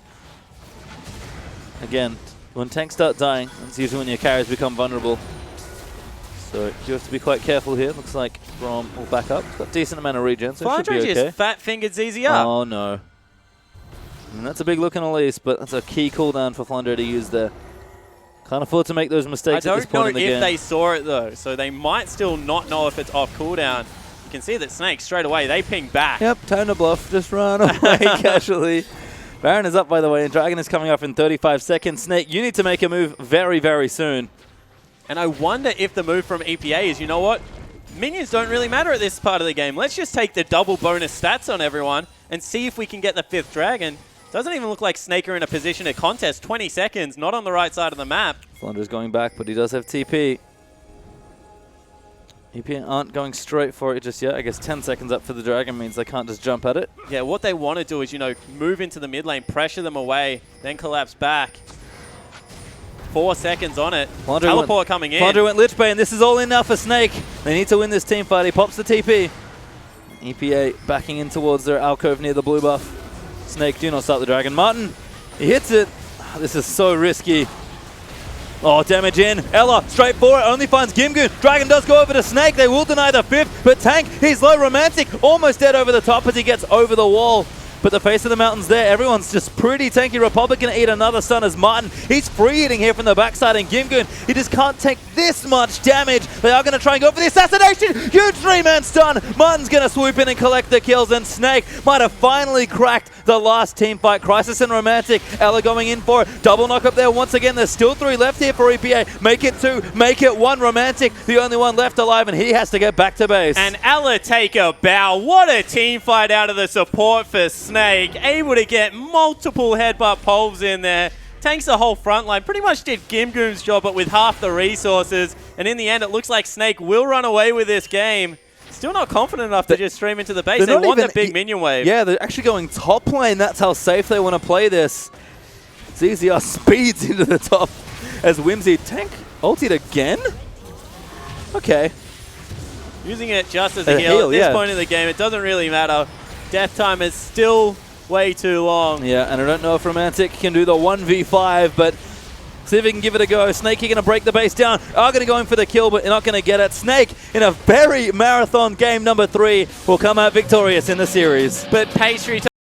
[SPEAKER 2] again, when tanks start dying, it's usually when your carries become vulnerable. So you have to be quite careful here. Looks like Braum will back up. He's got a decent amount of regen, so it should be okay.
[SPEAKER 1] just fat-fingered ZZ up.
[SPEAKER 2] Oh, no. And that's a big look in Elise, but that's a key cooldown for Flandre to use there. Can't afford to make those mistakes at this point in the game.
[SPEAKER 1] I don't know if they saw it, though, so they might still not know if it's off cooldown. You can see that Snake, straight away, they ping back.
[SPEAKER 2] Yep, time to bluff. Just run away casually. Baron is up, by the way, and Dragon is coming up in 35 seconds. Snake, you need to make a move very, very soon.
[SPEAKER 1] And I wonder if the move from EPA is, you know what? Minions don't really matter at this part of the game. Let's just take the double bonus stats on everyone and see if we can get the 5th Dragon. Doesn't even look like Snake are in a position to contest. 20 seconds, not on the right side of the map.
[SPEAKER 2] Flandre's going back, but he does have TP. EPA aren't going straight for it just yet. I guess 10 seconds up for the Dragon means they can't just jump at it.
[SPEAKER 1] Yeah, what they want to do is, you know, move into the mid lane, pressure them away, then collapse back. 4 seconds on it. Teleport coming in.
[SPEAKER 2] Flandre went Lich Bane, and this is all in now for Snake. They need to win this team fight. He pops the TP. EPA backing in towards their alcove near the blue buff. Snake, do not start the Dragon. Martin, he hits it. This is so risky. Oh, damage in. Ella, straight for it, only finds Gimgoon. Dragon does go over to Snake. They will deny the 5th, but Tank, he's low. Romantic, almost dead over the top as he gets over the wall. But the face of the mountain's there. Everyone's just pretty tanky. Republic gonna eat another stun as Martin. He's free eating here from the backside, and Gimgoon, he just can't take this much damage. They are gonna try and go for the assassination. Huge 3-man stun. Martin's gonna swoop in and collect the kills, and Snake might have finally cracked the last team fight. Crisis and Romantic. Ella going in for it. Double knock up there once again. There's still 3 left here for EPA. Make it 2, make it 1. Romantic, the only one left alive, and he has to get back to base.
[SPEAKER 1] And Ella take a bow. What a team fight out of the support for Snake. Able to get multiple headbutt poles in there. Tanks the whole front line. Pretty much did Gimgoon's job, but with half the resources. And in the end, it looks like Snake will run away with this game. Still not confident enough to just stream into the base. They want that big minion wave.
[SPEAKER 2] Yeah, they're actually going top lane. That's how safe they want to play this. ZZR speeds into the top as Whimsy. Tank ultied again? Okay.
[SPEAKER 1] Using it just as a heal at this point in the game. It doesn't really matter. Death time is still way too long.
[SPEAKER 2] Yeah, and I don't know if Romantic can do the 1v5, but see if he can give it a go. Snake, you're going to break the base down. Are going to go in for the kill, but you're not going to get it. Snake, in a very marathon game number 3, will come out victorious in the series.
[SPEAKER 1] But Pastry